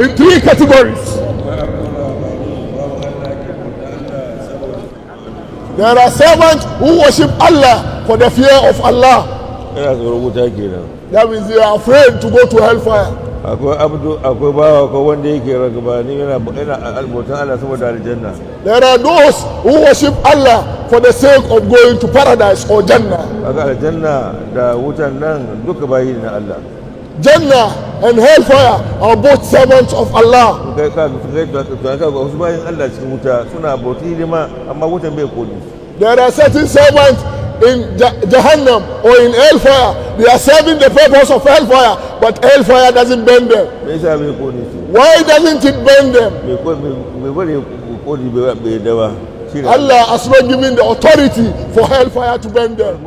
In three categories. There are servants who worship Allah for the fear of Allah. That means they are afraid to go to hellfire. There are those who worship Allah for the sake of going to paradise or Jannah. Jannah and hellfire are both servants of Allah. There are certain servants in Jahannam or in hellfire. They are serving the purpose of hellfire, but hellfire doesn't burn them. Why doesn't it burn them? Allah has not given the authority for hellfire to burn them.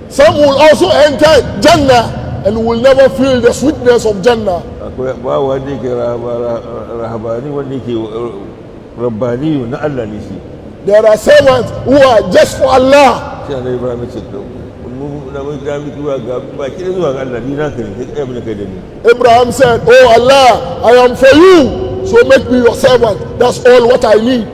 Some will also enter Jannah and will never feel the sweetness of Jannah. There are servants who are just for Allah. Abraham said, "Oh Allah, I am for you, so make me your servant. That's all what I need."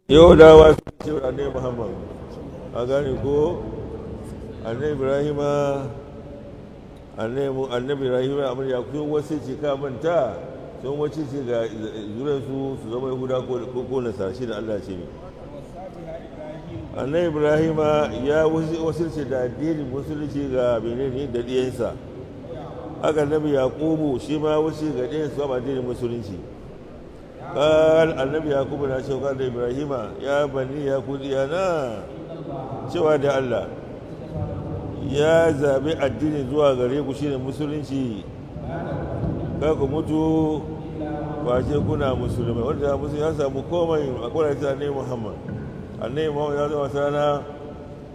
Yahudawa sun ce wa annabi Muhammad, a gane ko annabi Ibrahim amma ya kuma wasu ce ka manta sun wace ce ga zuriyarsu su zama Yahuda ko Nasara shi da Allah ce ne. Annabi Ibrahim ya wasu ce da addinin musulunci ga menene da diyansa. Haka annabi Yaqubu shi ma wasu ga diyansa ba addinin musulunci. قال النبي يعقوب na cewa da Ibrahima ya bani ya kudiyana cewa da Allah ya zabi addini zuwa gare ku shine musulunci ka ku mutu ba ce kuna musulmai wanda ya musu ya samu komai a kwarar ta ne Muhammad ya zama sana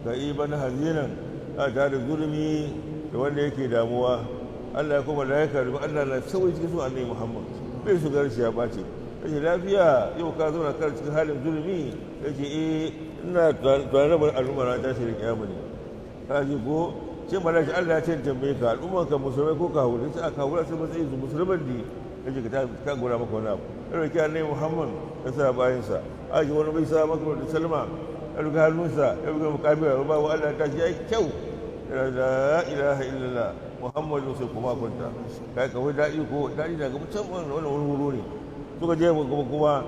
ga iban hazinan ta da zulmi da wanda yake damuwa Allah ya kuma da ya karbi Allah na sauyi cikin su annabi Muhammad bai su garshi ya bace yake lafiya yau ka zauna kan cikin halin zulumi yake ina tare da al'umma na tashi da kiyama ne ka ji ko ce mala shi Allah ya ce tambaye ka al'umman ka musulmai ko ka hawuri sai aka hawura sai matsayin su musulman ne kaje ka gora maka wani abu ɗan ki annabi Muhammad ya sa bayan sa aji wani bai sa maka da salma ya ruga hannunsa ya ruga mukabira ba wa Allah ta shi yayi kyau la ilaha illallah Muhammadu sai kuma kunta kai ka wai daɗi ko daɗi daga musamman wannan wani wuro ne suka je kuma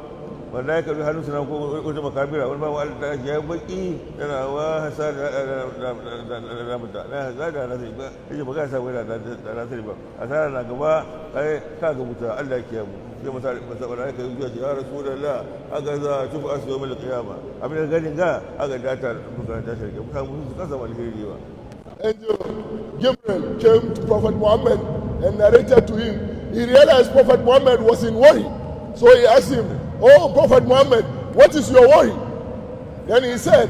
wanda ya karbi hannun suna ko wata makabira wani babu Allah ta ya baki yana wa hasa da mutu na hasa da nasiri ba yake ba ka sa wai da nasiri ba asara na gaba kai ka ga mutu Allah ya kiyamu sai masa wanda ya kai zuwa ya rasulullah aka za tufu asu yawmil qiyama abin da ganin ga aka data muka ta shirke muka mun su kasa alheri ba. Angel Gabriel came to Prophet Muhammad and narrated to him. He realized Prophet Muhammad was in worry, so he asked him, "Oh, Prophet Muhammad, what is your worry?" Then he said,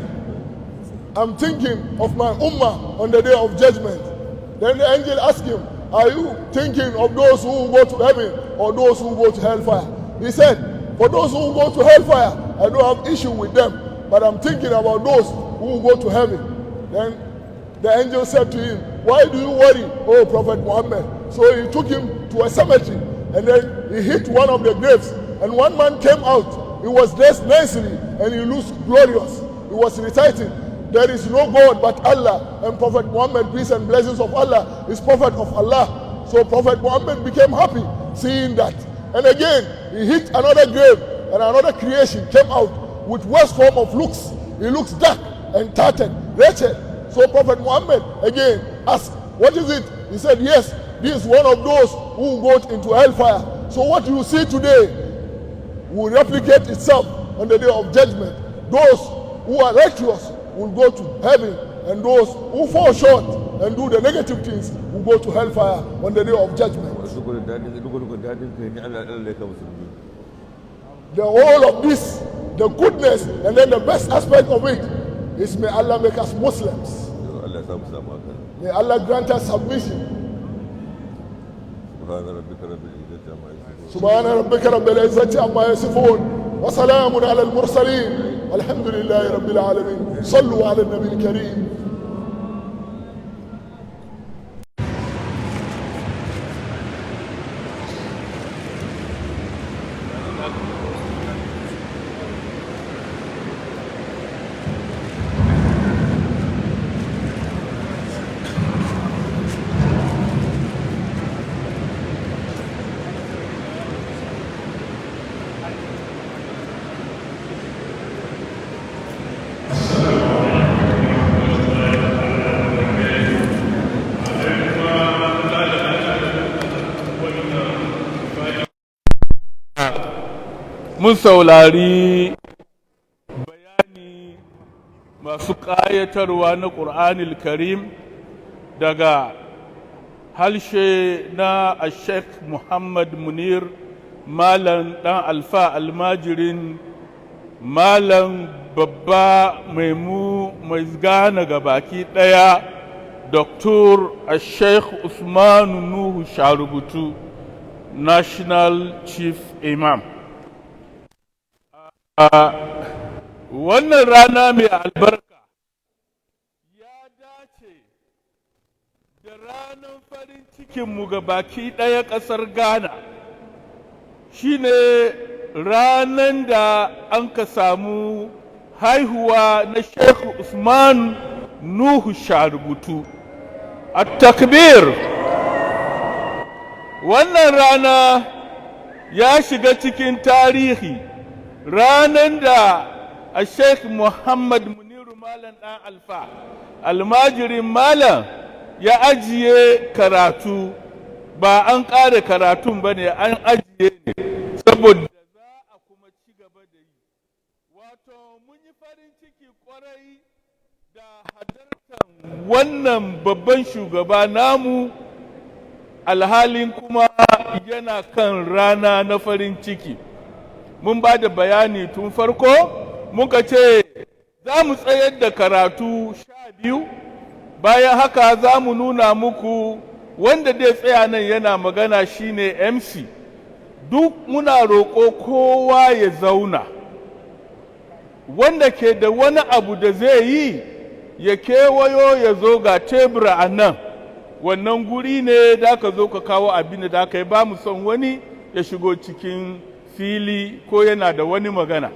"I'm thinking of my ummah on the day of judgment." Then the angel asked him, "Are you thinking of those who go to heaven or those who go to hellfire?" He said, "For those who go to hellfire, I don't have issue with them, but I'm thinking about those who go to heaven." Then the angel said to him, "Why do you worry, oh Prophet Muhammad?" So he took him to a cemetery, and then he hit one of the graves. And one man came out. He was dressed nicely and he looked glorious. He was reciting, "There is no God but Allah, and Prophet Muhammad, peace and blessings of Allah, is Prophet of Allah." So Prophet Muhammad became happy seeing that. And again, he hit another grave, and another creation came out with worse form of looks. He looks dark and tattered, wretched. So Prophet Muhammad again asked, "What is it?" He said, "Yes, this is one of those who go into hellfire. So what you see today will replicate itself on the day of judgment. Those who are righteous will go to heaven, and those who fall short and do the negative things will go to hellfire on the day of judgment." The whole of this, the goodness and then the best aspect of it is, may Allah make us Muslims. May Allah grant us submission. سبحان ربك رب العزة عما يصفون وسلام على المرسلين والحمد لله رب العالمين. صلوا على النبي الكريم. mun saurari bayani masu ƙayatarwa na ƙur'anil karim daga harshe na Sheikh Muhammad Munir, malam ɗan alfa almajirin malam babba mai gane ga baki ɗaya Dr. Sheikh Usmanu Nuhu Sharubutu, National Chief Imam. Wannan rana mai albarka ya dace da ranar farin cikinmu ga baki ɗaya ƙasar Ghana. Shine ranar da an ka samu haihuwa na Sheikh Usman Nuhu Sharubutu. At-takbir! Wannan rana ya shiga cikin tarihi, ranar da a Sheikh Muhammad Muniru Malam ɗan Alfa, almajirin Malam, ya ajiye karatu, ba an ƙara karatun ba ne, an ajiye ne, saboda za a kuma ci gaba da yi. Wato, mun yi farin ciki ƙwarai da hadartar wannan babban shugaba namu, alhalin kuma yana kan rana na farin ciki. Mun ba da bayani tun farko, muka ce za mu tsayar da karatu 12, bayan haka za mu nuna muku wanda zai tsaya nan yana magana shine MC. Duk muna roƙo kowa ya zauna, wanda ke da wani abu da zai yi ya kewayo ya zo ga tebura a nan, wannan guri ne da ka zo ka kawo abin da ka yi, ba mu son wani ya shigo cikin fili ko yana da wani magana.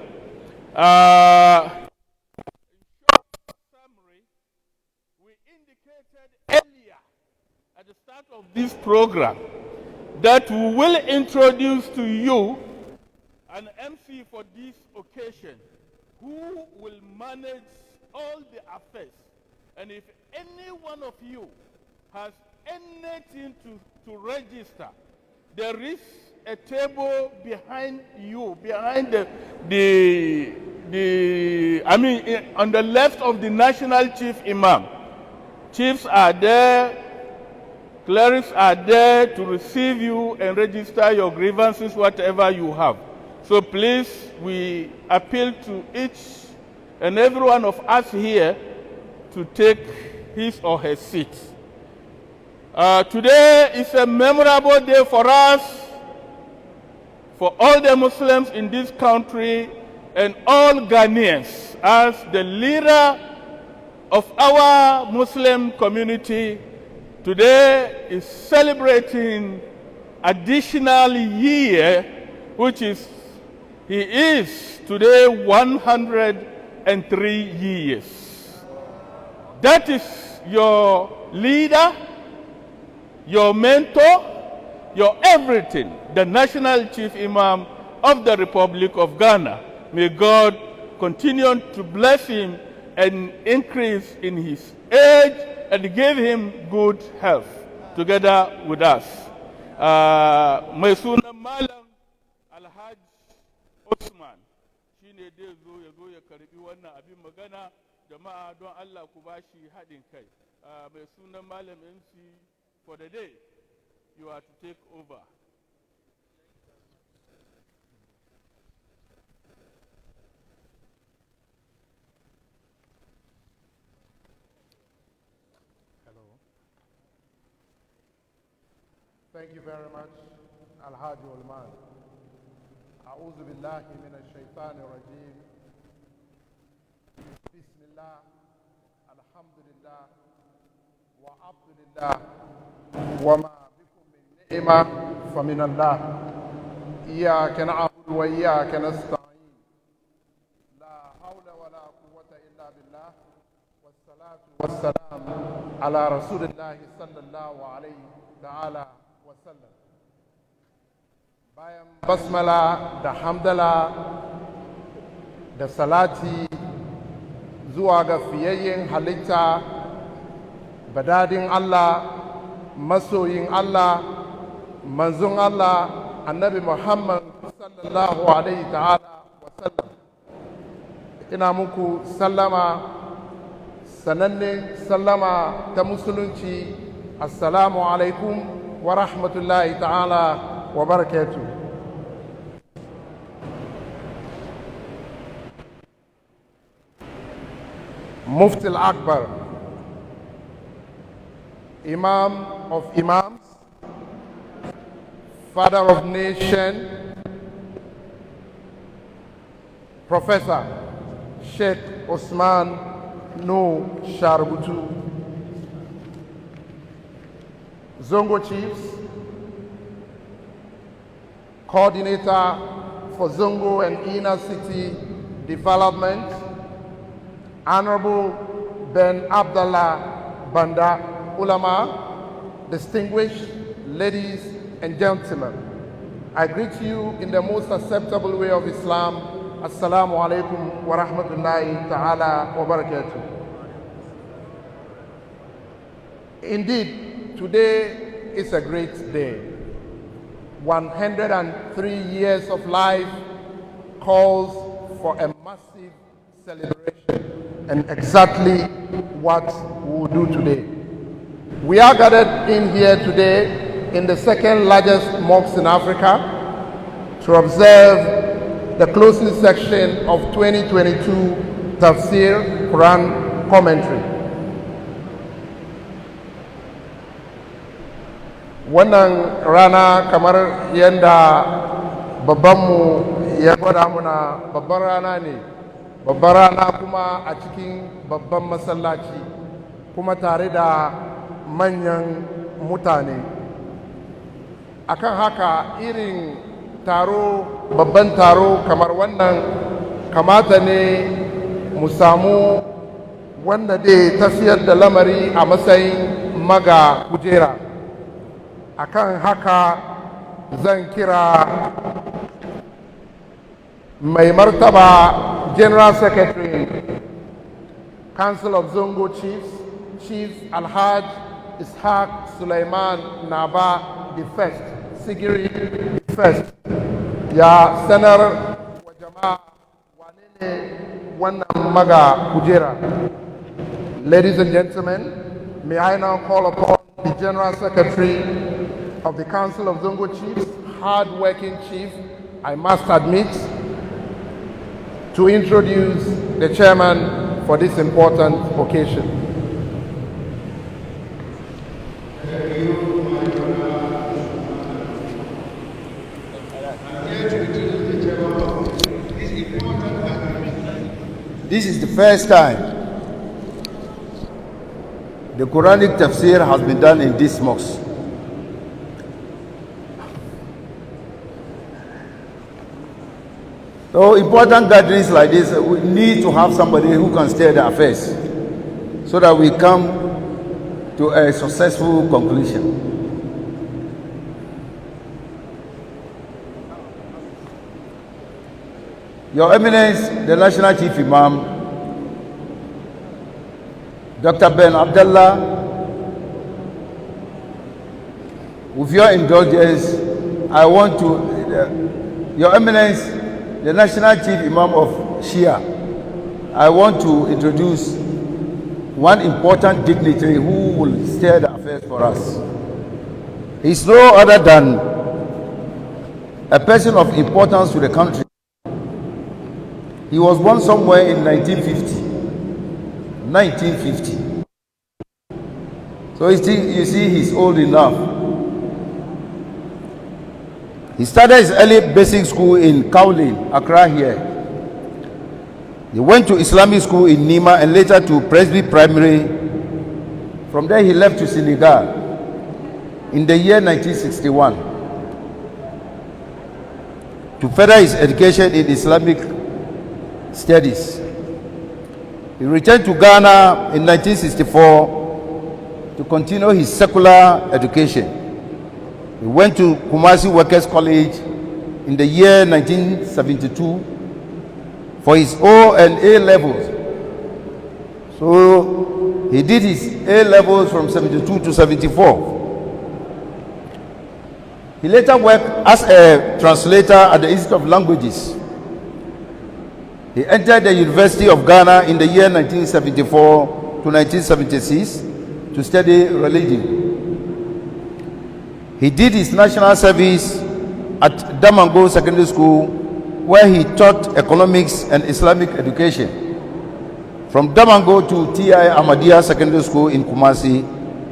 We indicated earlier at the start of this program that we will introduce to you an MC for this occasion who will manage all the affairs. And if any one of you has anything to register, there is a table behind you, behind on the left of the National Chief Imam. Chiefs are there, clerics are there to receive you and register your grievances, whatever you have. So please, we appeal to each and every one of us here to take his or her seat. Today is a memorable day for us, for all the Muslims in this country and all Ghanaians. As the leader of our Muslim community, today is celebrating additional year, which is, he is today 103 years. That is your leader, your mentor, your everything, the National Chief Imam of the Republic of Ghana. May God continue to bless him and increase in his age and give him good health together with us. Mai sunan Malam Alhaji Usman shine dai zo ya karbi wannan abin magana. Jama'a don Allah ku bashi haɗin kai. Mai sunan Malam MC for the day, you are to take over. Thank you very much, Alhaji Ulman. أعوذ بالله من الشيطان الرجيم. بسم الله، الحمد لله، وعبد لله، وما بكم من نعمة فمن الله. إياك نعبد وإياك نستعين. لا حول ولا قوة إلا بالله. والصلاة والسلام على رسول الله صلى الله عليه تعالى وسلم. Bayan basmala da hamdala da salati zuwa ga fiyayyen halitta, badadin Allah, masoyin Allah, manzon Allah, annabi Muhammad sallallahu alaihi ta'ala wasallam. Ina muku sallama, sanannen sallama ta musulunci. Assalamu alaikum wa rahmatullahi ta'ala wa barakatuh. Mufti al-Akbar, Imam of Imams, Father of Nation, Professor Sheikh Osman No Sharbutu, Zongo Chiefs, Coordinator for Zongo and Inner City Development, Honorable Ben Abdallah Banda Ulama, distinguished ladies and gentlemen, I greet you in the most acceptable way of Islam. Assalamu alaikum wa rahmatullahi ta'ala wa barakatuh. Indeed, today is a great day. 103 years of life calls for a massive celebration, and exactly what we will do today. We are gathered in here today in the second largest mosque in Africa to observe the closing section of 2022 Tafseer Quran commentary. Wannan rana, kamar yadda babbanmu ya gwada muna, babban rana ne babbar rana kuma a cikin babban masallaci kuma tare da manyan mutane. Akan haka irin taro, babban taro kamar wannan, kamata ne mu samu wanda dai tafiyar da lamari a matsayin maga kujera. Akan haka zan kira mai martaba General Secretary, Council of Zongo Chiefs, Chief Alhaj Ishaq Sulaiman Naba the First, Sigiri the First, ya sanar wa jama'a wane ne wannan maga kujera. Ladies and gentlemen, may I now call upon the General Secretary of the Council of Zongo Chiefs, hard-working chief, I must admit, to introduce the chairman for this important occasion. This is the first time the Quranic Tafseer has been done in this mosque. So important gatherings like this, we need to have somebody who can steer the affairs so that we come to a successful conclusion. Your Eminence, the National Chief Imam, Dr. Ben Abdullah, with your indulgence, I want to, Your Eminence, the National Chief Imam of Shia, I want to introduce one important dignitary who will steer the affairs for us. He's no other than a person of importance to the country. He was born somewhere in 1950. 1950. So you see, he's old enough. He started his early basic school in Kaolin, Accra here. He went to Islamic school in Nima and later to Presby Primary. From there he left to Senegal in the year 1961 to further his education in Islamic studies. He returned to Ghana in 1964 to continue his secular education. He went to Kumasi Workers College in the year 1972 for his O and A levels. So he did his A levels from 72 to 74. He later worked as a translator at the Institute of Languages. He entered the University of Ghana in the year 1974 to 1976 to study religion. He did his national service at Damango Secondary School, where he taught economics and Islamic education. From Damango to T.I. Ahmadiyya Secondary School in Kumasi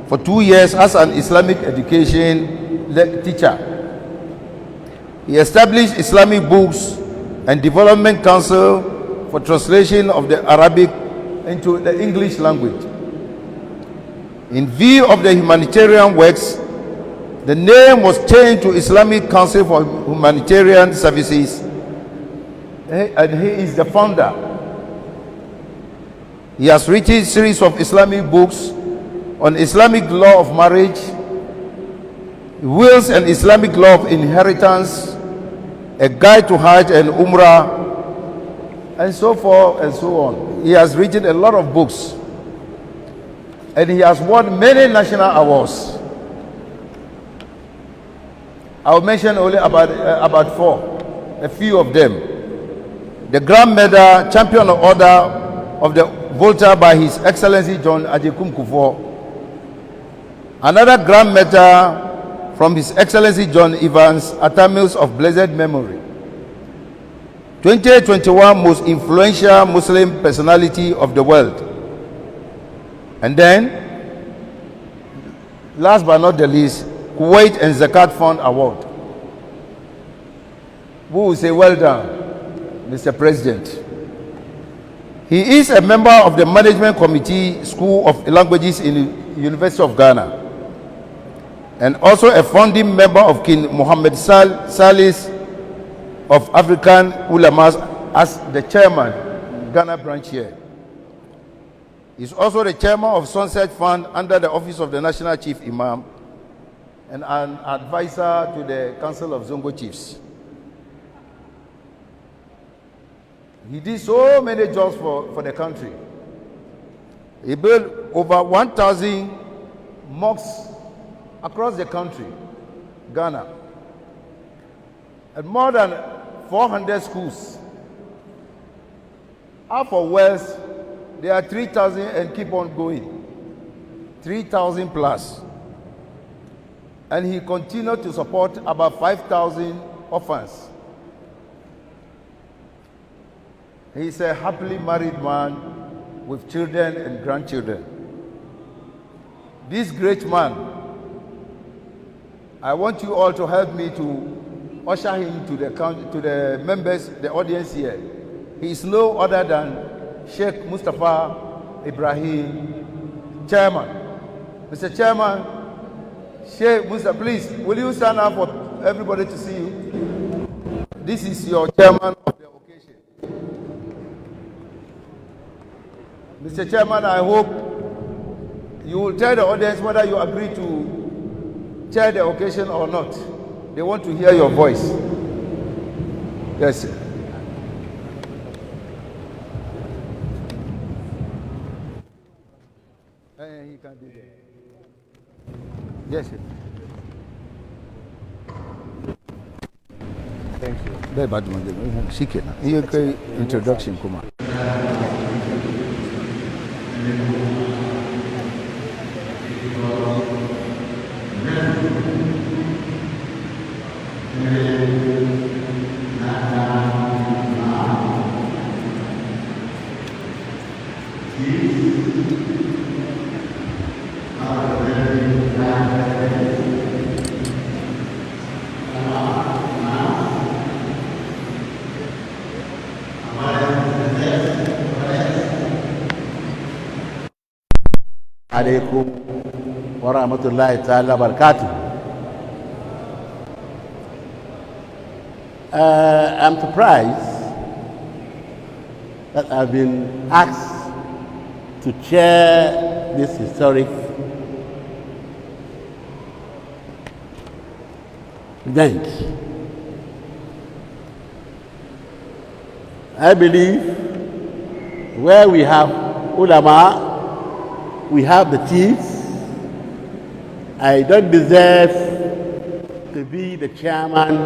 for 2 years as an Islamic education teacher. He established Islamic Books and Development Council for translation of the Arabic into the English language. In view of the humanitarian works, the name was changed to Islamic Council for Humanitarian Services, and he is the founder. He has written a series of Islamic books on Islamic law of marriage, wills and Islamic law of inheritance, a guide to Hajj and Umrah, and so forth and so on. He has written a lot of books, and he has won many national awards. I will mention only about four, a few of them. The Grand Medal, Champion of Order of the Volta by His Excellency John Ajekum Kufuor. Another Grand Medal from His Excellency John Evans Atamils of blessed memory. 2021 most influential Muslim personality of the world. And then, last but not the least, Kuwait and Zakat Fund Award. Who will say, well done, Mr. President. He is a member of the Management Committee School of Languages in the University of Ghana, and also a founding member of King Mohammed Salis of African Ulamas as the chairman, Ghana branch here. He is also the chairman of Sunset Fund under the Office of the National Chief Imam and an advisor to the Council of Zongo Chiefs. He did so many jobs for the country. He built over 1,000 mosques across the country, Ghana, and more than 400 schools. Half of Wales, there are 3,000 and keep on going, 3,000 plus. And he continued to support about 5,000 orphans. He is a happily married man with children and grandchildren. This great man, I want you all to help me to usher him to the members, the audience here. He is no other than Sheikh Mustafa Ibrahim, Chairman. Mr. Chairman, Sheikh Mustafa, please, will you stand up for everybody to see you? This is your chairman of the occasion. Mr. Chairman, I hope you will tell the audience whether you agree to chair the occasion or not. They want to hear your voice. Yes, sir. He can do that. Yes, sir. Thank you. Very bad one. Seeking. Introduction, Kuma. Alaikum wa rahmatullahi ta'ala barakatuh. I'm surprised that I've been asked to chair this historic event. I believe where we have ulama, we have the chiefs. I don't deserve to be the chairman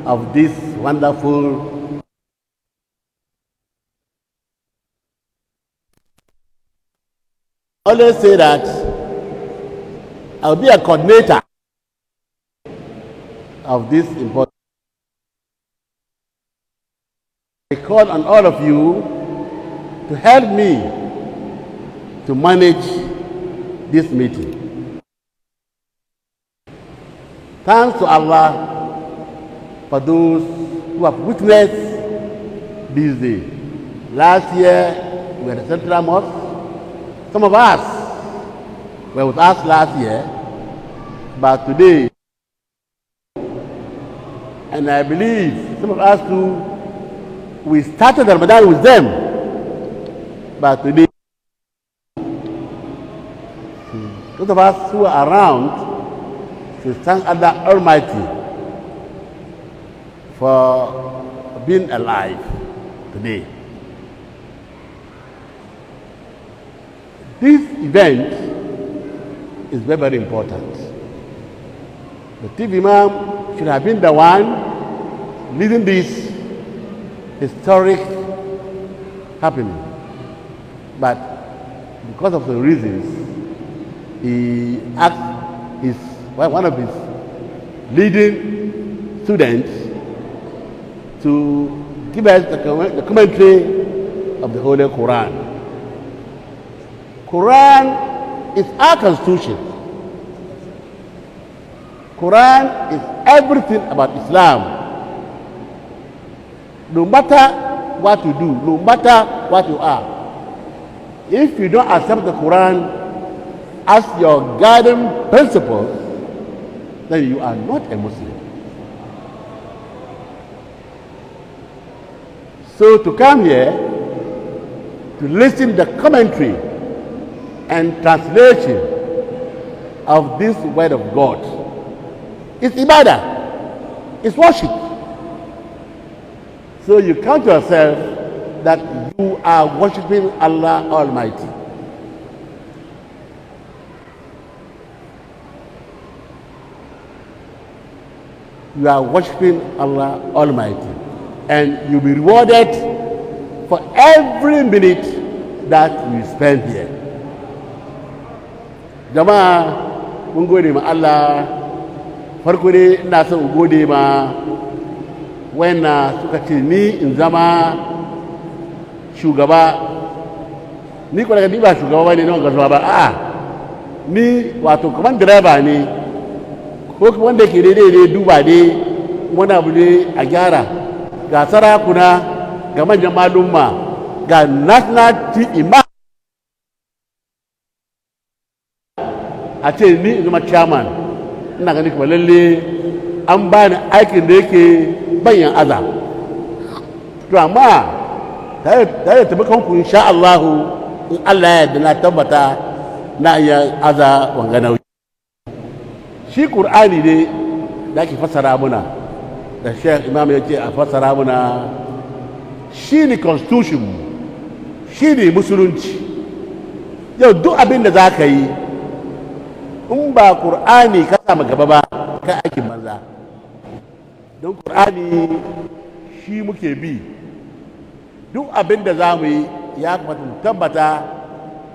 of this wonderful I always say that I'll be a coordinator of this important. I call on all of you to help me to manage this meeting. Thanks to Allah for those who have witnessed this day. Last year, we were at the Central Mosque. Some of us were with us last year, but today, and I believe some of us too, we started Ramadan with them, but today, those of us who are around should thank Allah Almighty for being alive today. This event is very, very important. The Chief Imam should have been the one leading this historic happening. But because of the reasons, he asked one of his leading students to give us the commentary of the Holy Quran. Quran is our constitution. Quran is everything about Islam. No matter what you do, no matter what you are. If you don't accept the Quran as your guiding principle, then you are not a Muslim. So to come here to listen to the commentary and translation of this word of God is ibadah, it's worship. So you count yourself that you are worshiping Allah Almighty. You are worshiping Allah Almighty, and you'll be rewarded for every minute that you spend here. Jama'a, mun gode ma Allah. Farko dai ina son in gode ma wanda suka ce ni in zama shugaba. Ni ko daga ni ba shugaba bane na wanga ba, a'a ni wato kaman direba ne, ko wanda ke daidai duba dai wani abu ne a gyara. Ga sarakuna, ga manyan malumma, ga national imam a ce ni in zama chairman. Ina gani kuma lalle an bani aikin da yake bayan aza. To amma tare da tabbakan ku insha Allah, in Allah ya yarda na tabbata na iya aza wanga nauyi. Shi Qur'ani ne da ake fassara muna, da Sheikh Imam ya ce a fassara muna, shi ne constitution, shi ne musulunci. Yau duk abin da za ka yi in ba Qur'ani ka sama gaba ba, kai aikin banza. Don Qur'ani shi muke bi. Duk abin da za mu yi ya kamata mu tabbata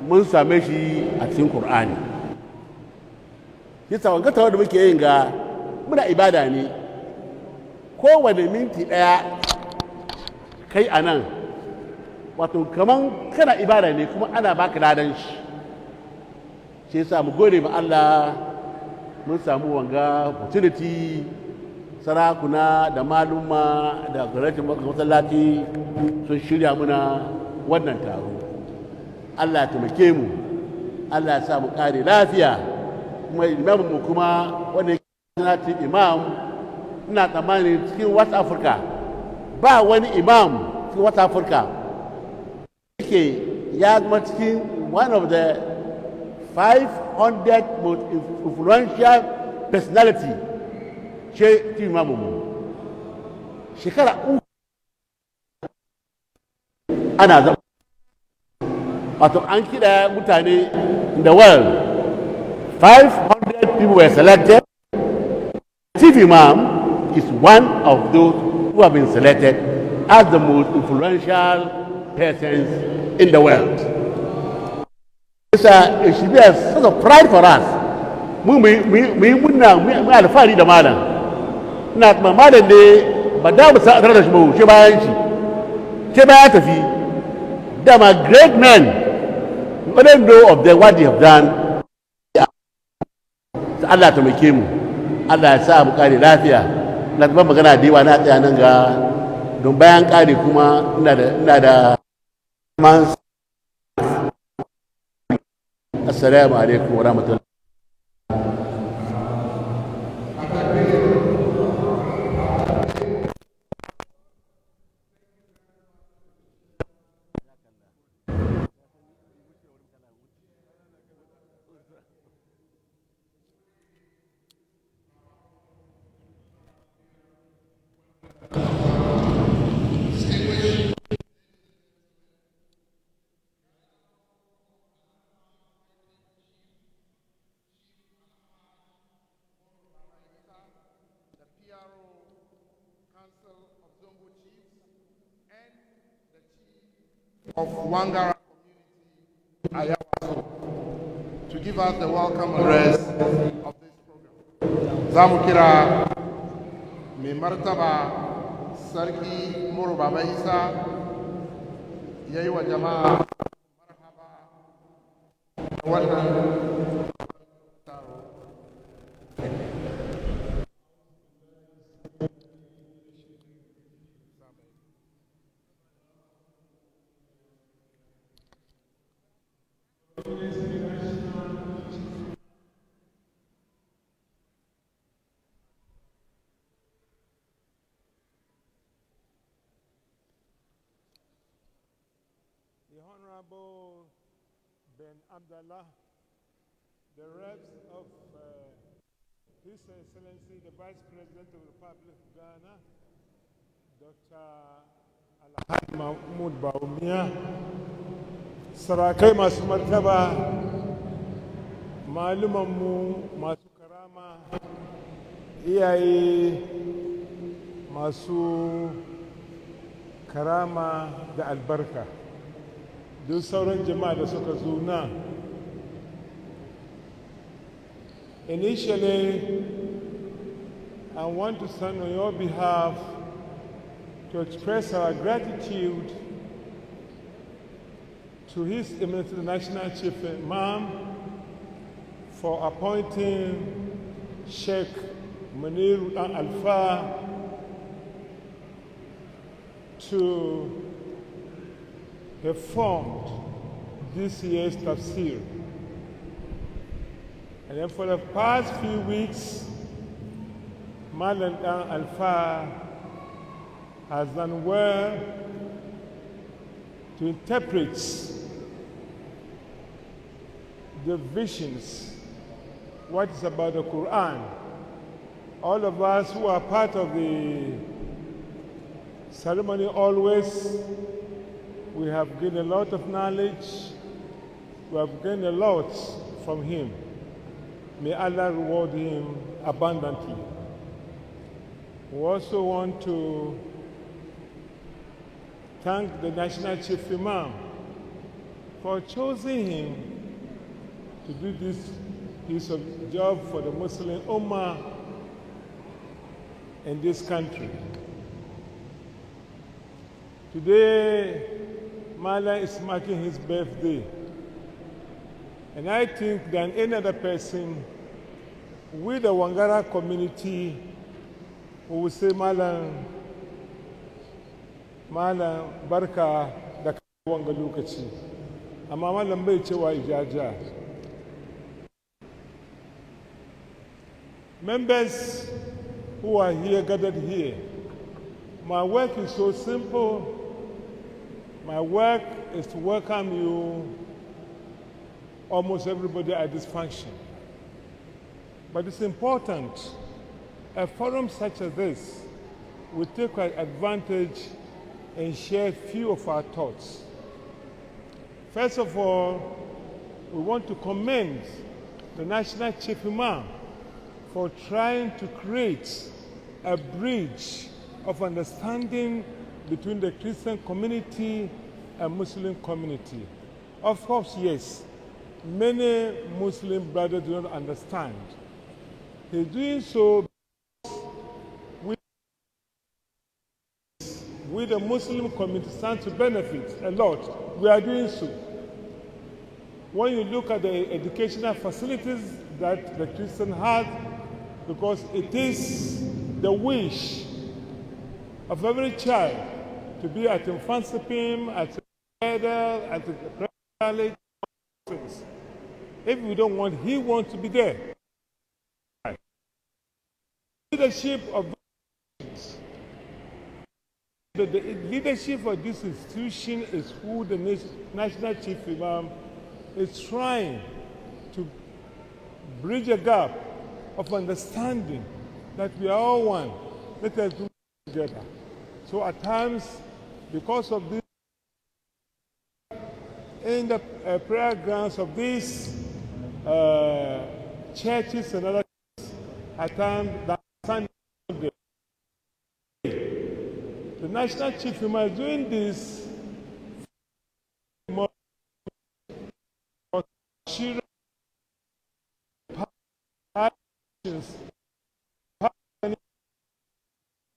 mun same shi a cikin Qur'ani. Yasa wanga tawar da muke yin ga muna ibada ne. Kowane minti ɗaya kai a nan, wato kaman kana ibada ne kuma ana baka ladan shi. Shi yasa mu gode ma Allah mun samu wanga opportunity. Sarakuna da maluma da gwamnatin masallaci sun shirya muna wannan taro. Allah ya taimake mu, Allah ya sa mu kare lafiya. Kuma imamin mu kuma wanda yake imam, ina tsammani cikin West Africa ba wani imam cikin West Africa yake ya zama cikin one of the 500 most influential personality. Shi imamu mu shekara uku ana zama, wato an kira mutane in the world. 500 people were selected. Chief Imam is one of those who have been selected as the most influential persons in the world. It should be a sort of pride for us. We alfahari da malam. Ina malam ne ba da mu sa da shi ba, shi bayan shi. Shi bayan tafi. Them are great men. We don't know of them what they have done. Allah ta make mu. Allah ya sa mu kare lafiya. Na kuma magana da yawa na tsaya nan ga don bayan kare kuma ina da man. Assalamu alaikum wa rahmatullahi. Of Wangara community, Ayawaso, to give us the welcome address of this program. Zamukira mai martaba Sarki Moro Baba Isa ya yi wa jama'a marhaba wannan taro. Honorable Ben Abdallah, the reps of His Excellency, the Vice President of the Republic of Ghana, Dr. Alhaji Mahmoud Bawumia, sarakai masu martaba, malumanmu masu karama, iyaye masu karama da albarka, duk sauran jama'a da suka zo nan. Initially, I want to stand on your behalf to express our gratitude to His Eminence the National Chief Imam for appointing Sheikh Munir Alfa to have formed this year's Tafseer. And then for the past few weeks, Malam Alfa has done well to interpret the visions, what is about the Quran. All of us who are part of the ceremony always, we have gained a lot of knowledge, we have gained a lot from him. May Allah reward him abundantly. We also want to thank the National Chief Imam for choosing him to do this piece of job for the Muslim Ummah in this country. Today, Mala is marking his birthday. And I think than any other person with the Wangara community who will say, Malam barka da wanga lokaci. Amma Malam bai cewa ijaja. Members who are here, gathered here, my work is so simple. My work is to welcome you, almost everybody at this function. But it's important, a forum such as this will take advantage and share a few of our thoughts. First of all, we want to commend the National Chief Imam for trying to create a bridge of understanding between the Christian community and Muslim community. Of course, yes, many Muslim brothers do not understand. He's doing so with the Muslim community stand to benefit a lot. We are doing so. When you look at the educational facilities that the Christian have, because it is the wish of every child to be at Infansipim, at Edel, at the college. If we don't want, he wants to be there. Leadership of the leadership of this institution is who the National Chief Imam is trying to bridge a gap of understanding that we are all one. Let us do it together. So at times, because of this, in the prayer grounds of these churches and other churches, at times, the National Chief Imam is doing this for children,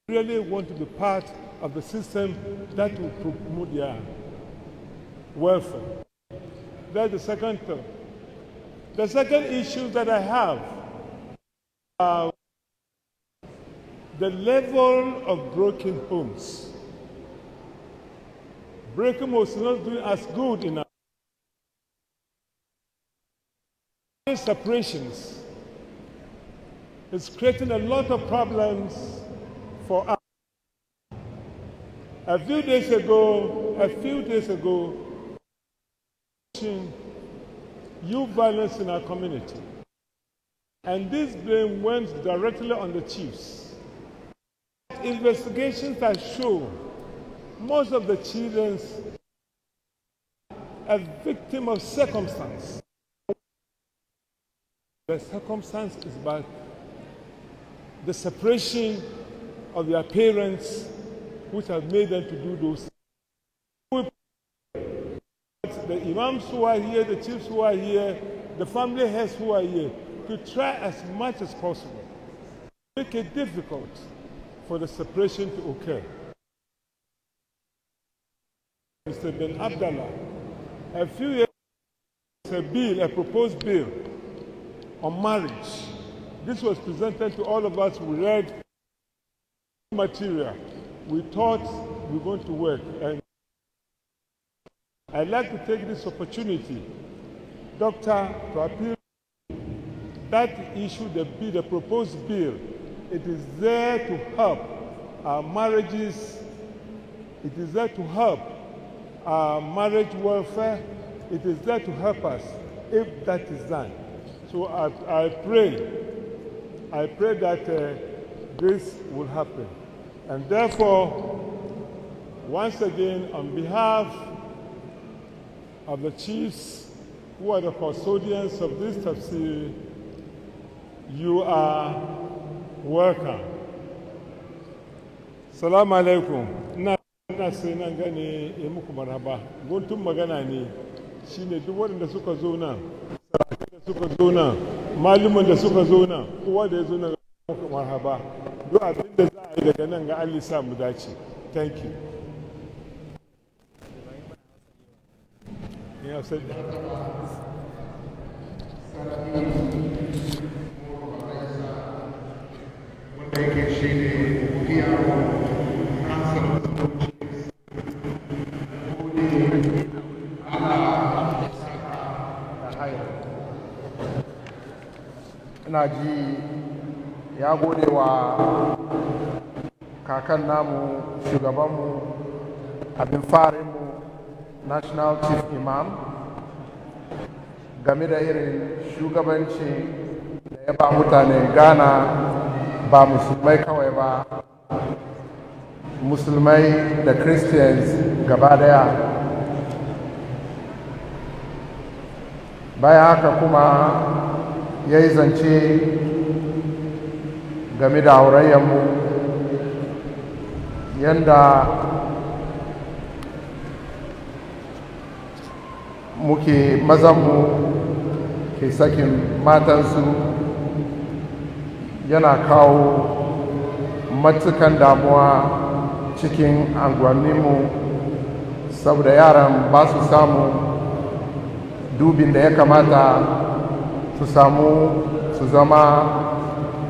really want to be part of the system that will promote their welfare. That's the second thing. The second issue that I have, the level of broken homes. Broken homes is not doing as good enough. Separations is creating a lot of problems for us. A few days ago, pushing youth violence in our community. And this blame went directly on the chiefs. Investigations have shown most of the children are victim of circumstance. The circumstance is about the separation of their parents, which have made them to do those things. The imams who are here, the chiefs who are here, the family heads who are here, to try as much as possible to make it difficult for the separation to occur. Mr. Ben Abdallah, a few years ago, a proposed bill on marriage. This was presented to all of us. We read material. We thought we were going to work. And I'd like to take this opportunity, Doctor, to appeal that issue, the proposed bill. It is there to help our marriages. It is there to help our marriage welfare. It is there to help us if that is done. So I pray that this will happen. And therefore, once again, on behalf of the chiefs who are the custodians of this Tafseer, you are welcome. Salamu alaikum. Ina sai nan gane ya muku marhaba. Guntun magana ne shine duk waɗanda suka zo nan, da suka zo nan, malumin da suka zo nan, kowa da ya zo nan muku marhaba. Duk abin da za a yi daga nan ga Allah sa mu dace. Thank you. Yeah, said ina ji ya gode wa kakan namu, shugabanmu, abin farinmu, national chief imam, game da irin shugabanci da ya ba mutane Ghana, ba musulmai kawai ba, musulmai da Christians gaba daya. Bayan haka kuma ya yi zance game da aurayyanmu, yanda muke mazanmu ke sakin matansu, yana kawo matukan damuwa cikin anguwanninmu saboda yaran ba su samu dubin da ya kamata su samu su zama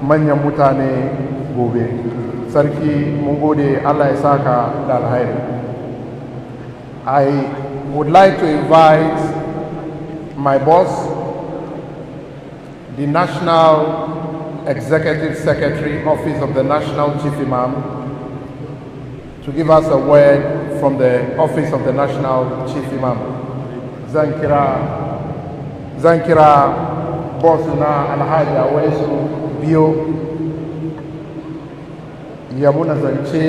manyan mutane gobe. Sarki mun gode, Allah ya saka da alhairi. I would like to invite my boss, the National Executive Secretary, Office of the National Chief Imam, to give us a word from the Office of the National Chief Imam. Zankira bossuna Alhaji Awaisu biyo ya muna zance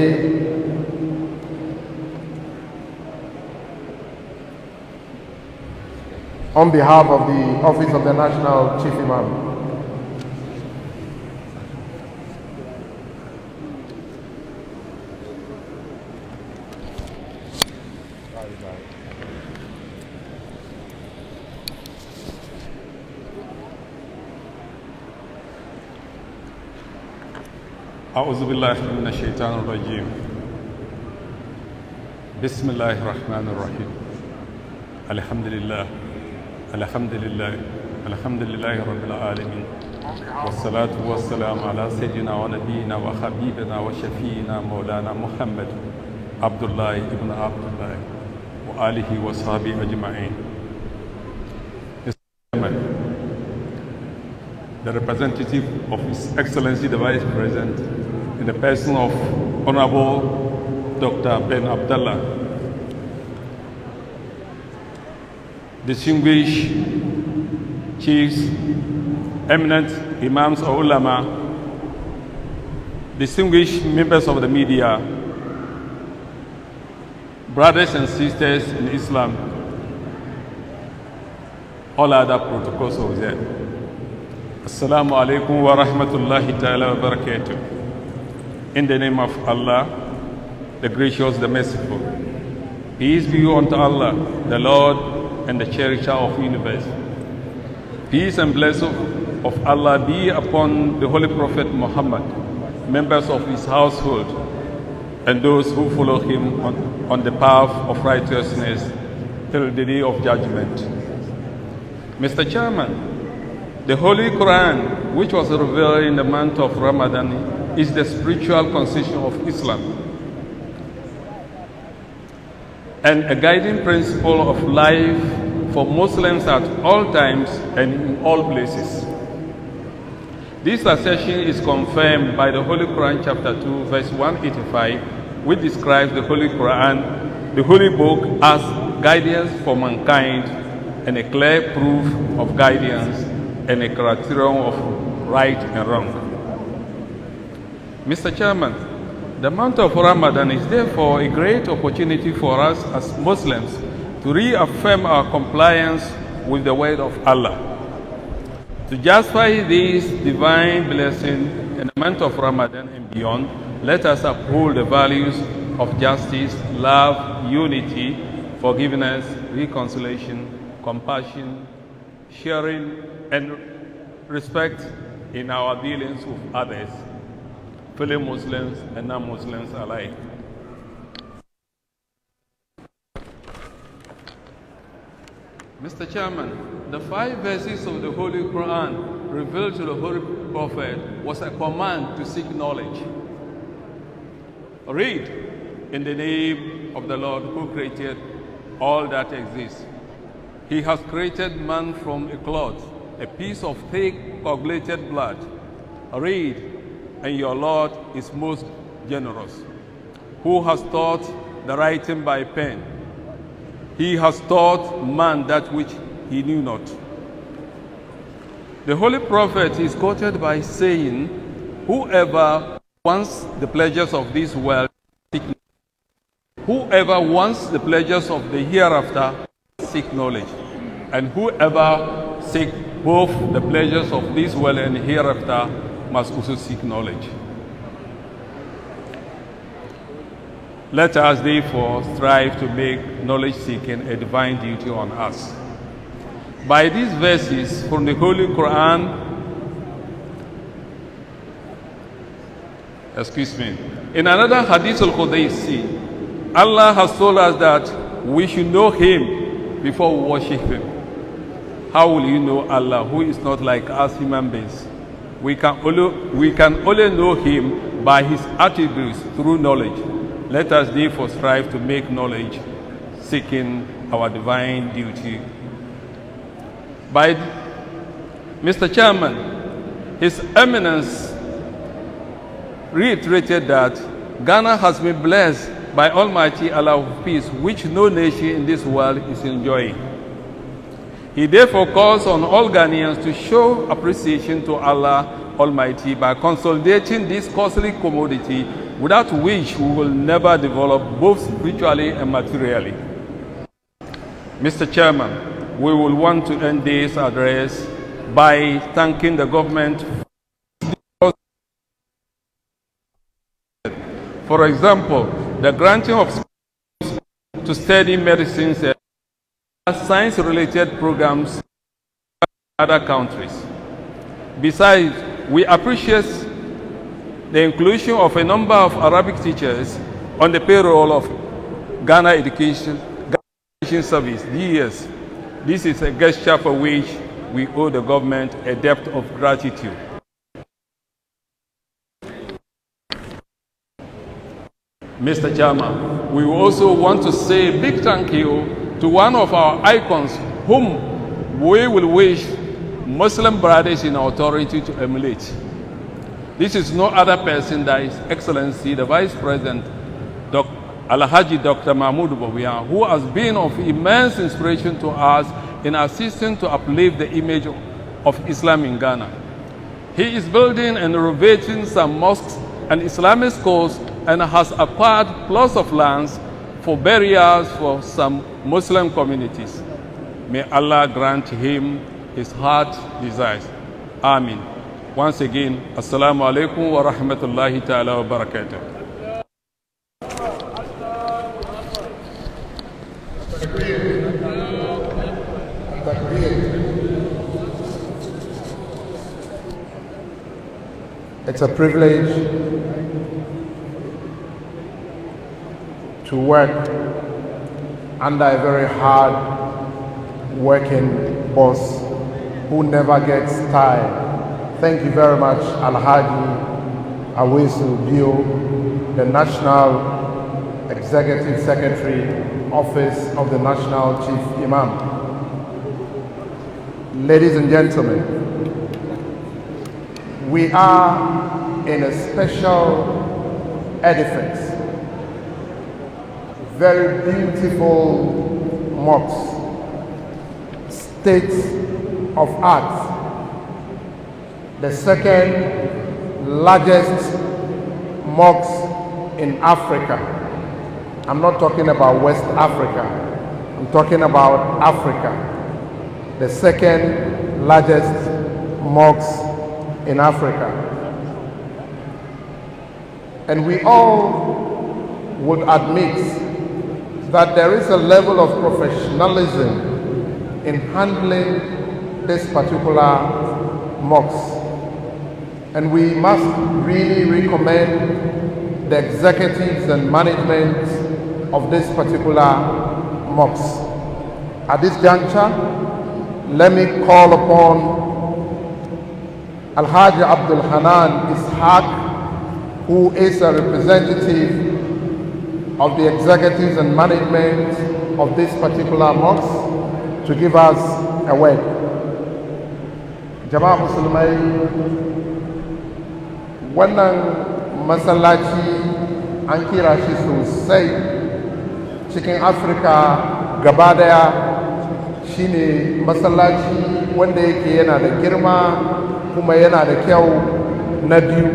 on behalf of the Office of the National Chief Imam. أعوذ بالله من الشيطان الرجيم. بسم الله الرحمن الرحيم. الحمد لله الحمد لله الحمد لله رب العالمين، والصلاة والسلام على سيدنا ونبينا وحبيبنا وشفينا مولانا محمد عبد الله ابن عبد الله وآله وصحبه أجمعين. The representative of His Excellency the Vice President, in the person of Honorable Dr. Ben Abdallah, distinguished chiefs, eminent imams or ulama, distinguished members of the media, brothers and sisters in Islam, all other protocols of that. Assalamu alaikum wa rahmatullahi ta'ala wa barakatuh. In the name of Allah, the gracious, the merciful. Peace be unto Allah, the Lord and the cherisher of the universe. Peace and blessing of Allah be upon the Holy Prophet Muhammad, members of his household, and those who follow him on the path of righteousness till the day of judgment. Mr. Chairman, the Holy Quran, which was revealed in the month of Ramadan, is the spiritual constitution of Islam and a guiding principle of life for Muslims at all times and in all places. This assertion is confirmed by the Holy Quran chapter 2 verse 185, which describes the Holy Quran, the Holy Book, as guidance for mankind and a clear proof of guidance and a criterion of right and wrong. Mr. Chairman, the month of Ramadan is therefore a great opportunity for us as Muslims to reaffirm our compliance with the word of Allah. To justify this divine blessing in the month of Ramadan and beyond, let us uphold the values of justice, love, unity, forgiveness, reconciliation, compassion, sharing, and respect in our dealings with others, fellow Muslims and non-Muslims alike. Mr. Chairman, the 5 verses of the Holy Quran revealed to the Holy Prophet was a command to seek knowledge. Read in the name of the Lord who created all that exists. He has created man from a cloth, a piece of thick coagulated blood. Read, and your Lord is most generous, who has taught the writing by pen. He has taught man that which he knew not. The Holy Prophet is quoted by saying, whoever wants the pleasures of this world, whoever wants the pleasures of the hereafter, seek knowledge. And whoever seeks both the pleasures of this world and hereafter must also seek knowledge. Let us therefore strive to make knowledge seeking a divine duty on us. By these verses from the Holy Quran, in another Hadith al-Qudaysi, Allah has told us that we should know Him before we worship Him. How will you know Allah, who is not like us human beings? We can only know Him by His attributes through knowledge. Let us therefore strive to make knowledge seeking our divine duty. By Mr. Chairman, His Eminence reiterated that Ghana has been blessed by Almighty Allah of peace, which no nation in this world is enjoying. He therefore calls on all Ghanaians to show appreciation to Allah Almighty by consolidating this costly commodity, without which we will never develop both spiritually and materially. Mr. Chairman, we will want to end this address by thanking the government. For example, the granting of schools to study medicine and science-related programs in other countries. Besides, we appreciate the inclusion of a number of Arabic teachers on the payroll of Ghana Education Service, DES. This is a gesture for which we owe the government a debt of gratitude. Mr. Chairman, we also want to say a big thank you to one of our icons whom we will wish Muslim brothers in authority to emulate. This is no other person than His Excellency, the Vice President, Alhaji Dr. Mahmoud Bawumia, who has been of immense inspiration to us in assisting to uplift the image of Islam in Ghana. He is building and renovating some mosques and Islamic schools and has acquired plots of lands for burials for some Muslim communities. May Allah grant him his heart desires. Amin. Once again, Assalamu alaikum wa rahmatullahi ta'ala wa barakatuh. It's a privilege to work under a very hard working boss who never gets tired. Thank you very much, Alhaji Awesu Bio, the National Executive Secretary, Office of the National Chief Imam. Ladies and gentlemen, we are in a special edifice, very beautiful mosque, state of art, the second largest mosque in Africa. I'm not talking about West Africa, I'm talking about Africa, the second largest mosque in Africa. And we all would admit that there is a level of professionalism in handling this particular mosque. And we must really recommend the executives and management of this particular mosque. At this juncture, let me call upon Alhaji Abdul Hanan Ishaq, who is a representative of the executives and management of this particular mosque, to give us a word. Jama'a Musulmai, wannan masallaci an kira shi sosai cikin Afirka gaba daya, shine masallaci wanda yake yana da girma kuma yana da kyau na biyu.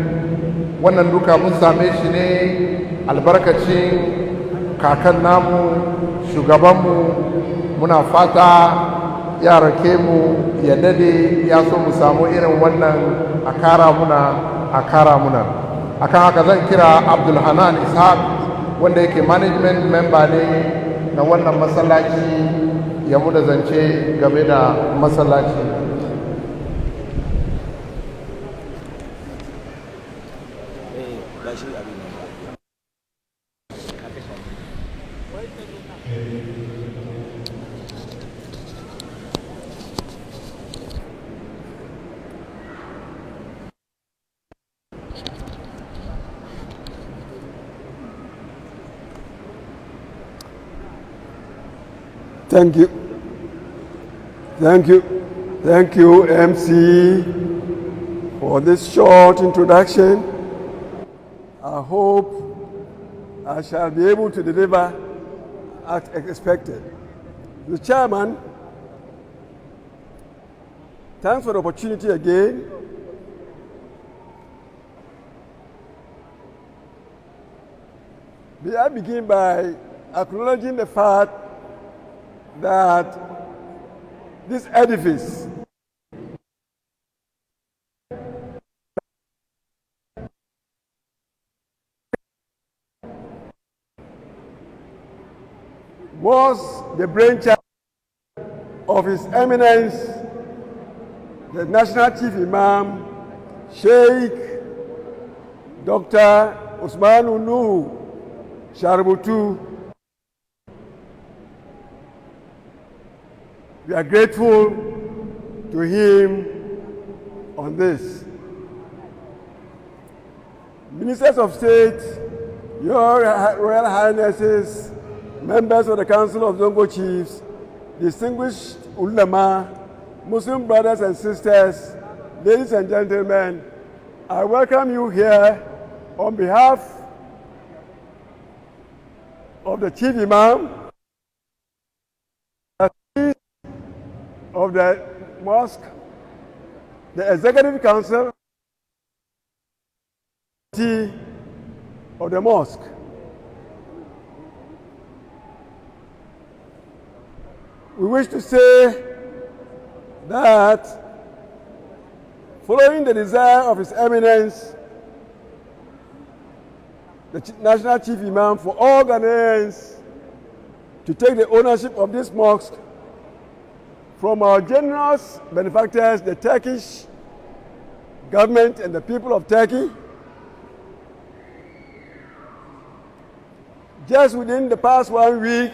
Wannan duka mun same shi ne albarkacin kakan namu, shugabanmu. Muna fata ya rake mu ya dade, ya so mu samu irin wannan a kara muna. Akan haka zan kira Abdul Hanan Ishaq, wanda yake management member ne na wannan masallaci, ya mu da zance game da masallaci. Thank you, MC, for this short introduction. I hope I shall be able to deliver as expected. The chairman, thanks for the opportunity again. May I begin by acknowledging the fact that this edifice was the brainchild of His Eminence, the National Chief Imam, Sheikh Dr. Usmanu Nuhu Sharbutu. We are grateful to him on this. Ministers of State, Your Royal Highnesses, members of the Council of Zongo Chiefs, distinguished ulama, Muslim brothers and sisters, ladies and gentlemen, I welcome you here on behalf of the Chief Imam of the mosque, the executive council of the mosque. We wish to say that following the desire of His Eminence, the National Chief Imam, for all Ghanaians to take the ownership of this mosque from our generous benefactors, the Turkish government and the people of Turkey, just within the past 1 week,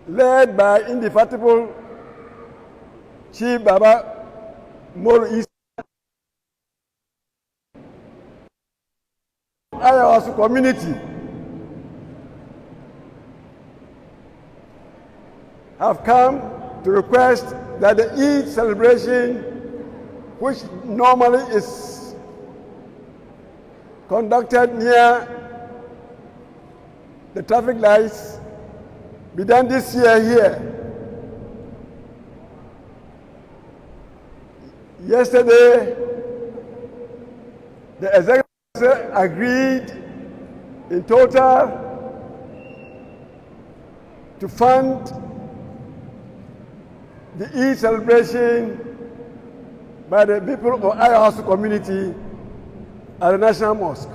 led by indefatigable Chief Baba Moro Isa, our community have come to request that the Eid celebration, which normally is conducted near the traffic lights, be done this year here. Yesterday, the executive council agreed in total to fund the Eid celebration by the people of Ayahuasca community at the National Mosque.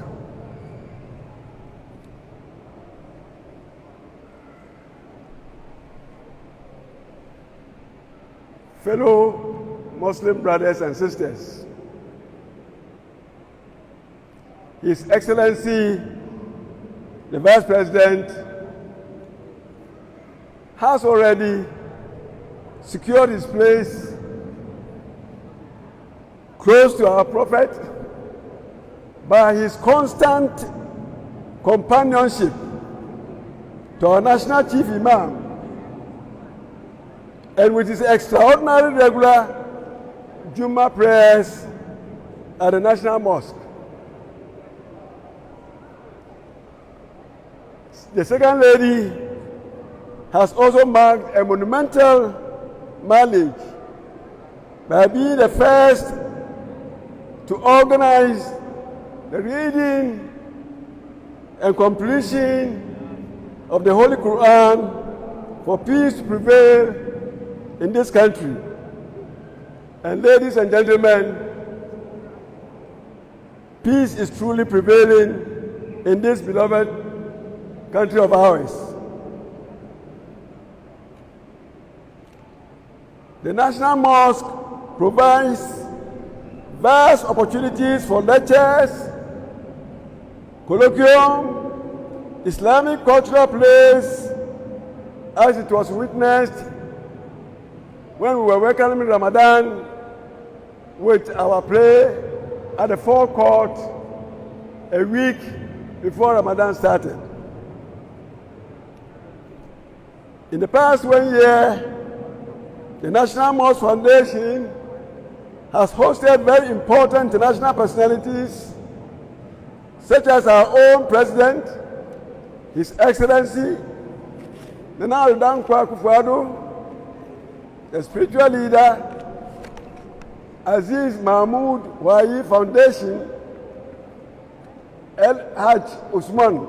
Fellow Muslim brothers and sisters, His Excellency, the Vice President, has already secured his place close to our Prophet by his constant companionship to our National Chief Imam, and with his extraordinary regular Jummah prayers at the National Mosque. The second lady has also marked a monumental mileage by being the first to organize the reading and completion of the Holy Quran for peace to prevail in this country. And ladies and gentlemen, peace is truly prevailing in this beloved country of ours. The National Mosque provides vast opportunities for lectures, colloquium, Islamic cultural plays, as it was witnessed when we were welcoming Ramadan with our play at the forecourt a week before Ramadan started. In the past 1 year, the National Mosque Foundation has hosted very important international personalities, such as our own President, His Excellency, Nana Dankwa Akufo-Addo, the spiritual leader, Aziz Mahmoud Wahi Foundation, El Hajj Usman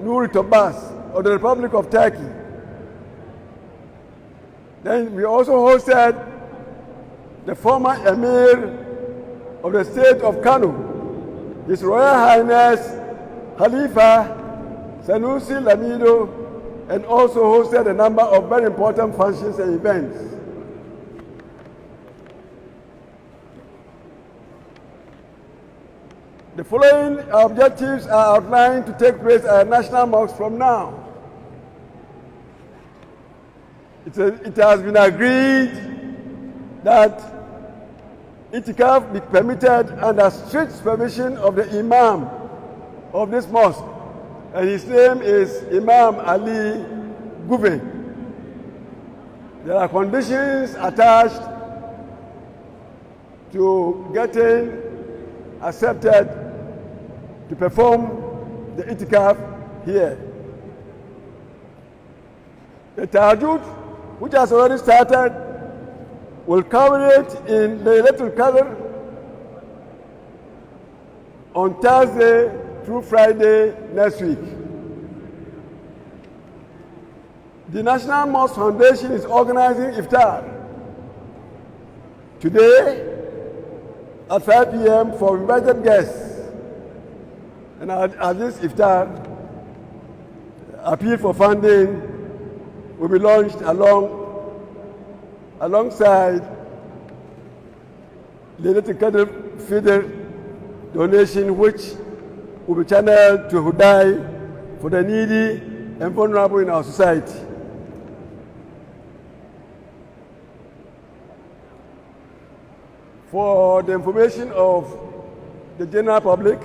Nuri Tobas of the Republic of Turkey. Then we also hosted the former Emir of the state of Kano, His Royal Highness Khalifa Sanusi Lamido, and also hosted a number of very important functions and events. The following objectives are outlined to take place at National Mosque from now. It has been agreed that itikaf be permitted under strict supervision of the Imam of this mosque, and his name is Imam Ali Guven. There are conditions attached to getting accepted to perform the itikaf here. The tahajjud which has already started, will culminate in the Laylatul Qadr on Thursday through Friday next week. The National Mosque Foundation is organizing iftar today at 5 p.m. for invited guests. And at this iftar, appeal for funding will be launched alongside Laylatul Qadr Fidr donation, which will be channeled to Hudai for the needy and vulnerable in our society. For the information of the general public,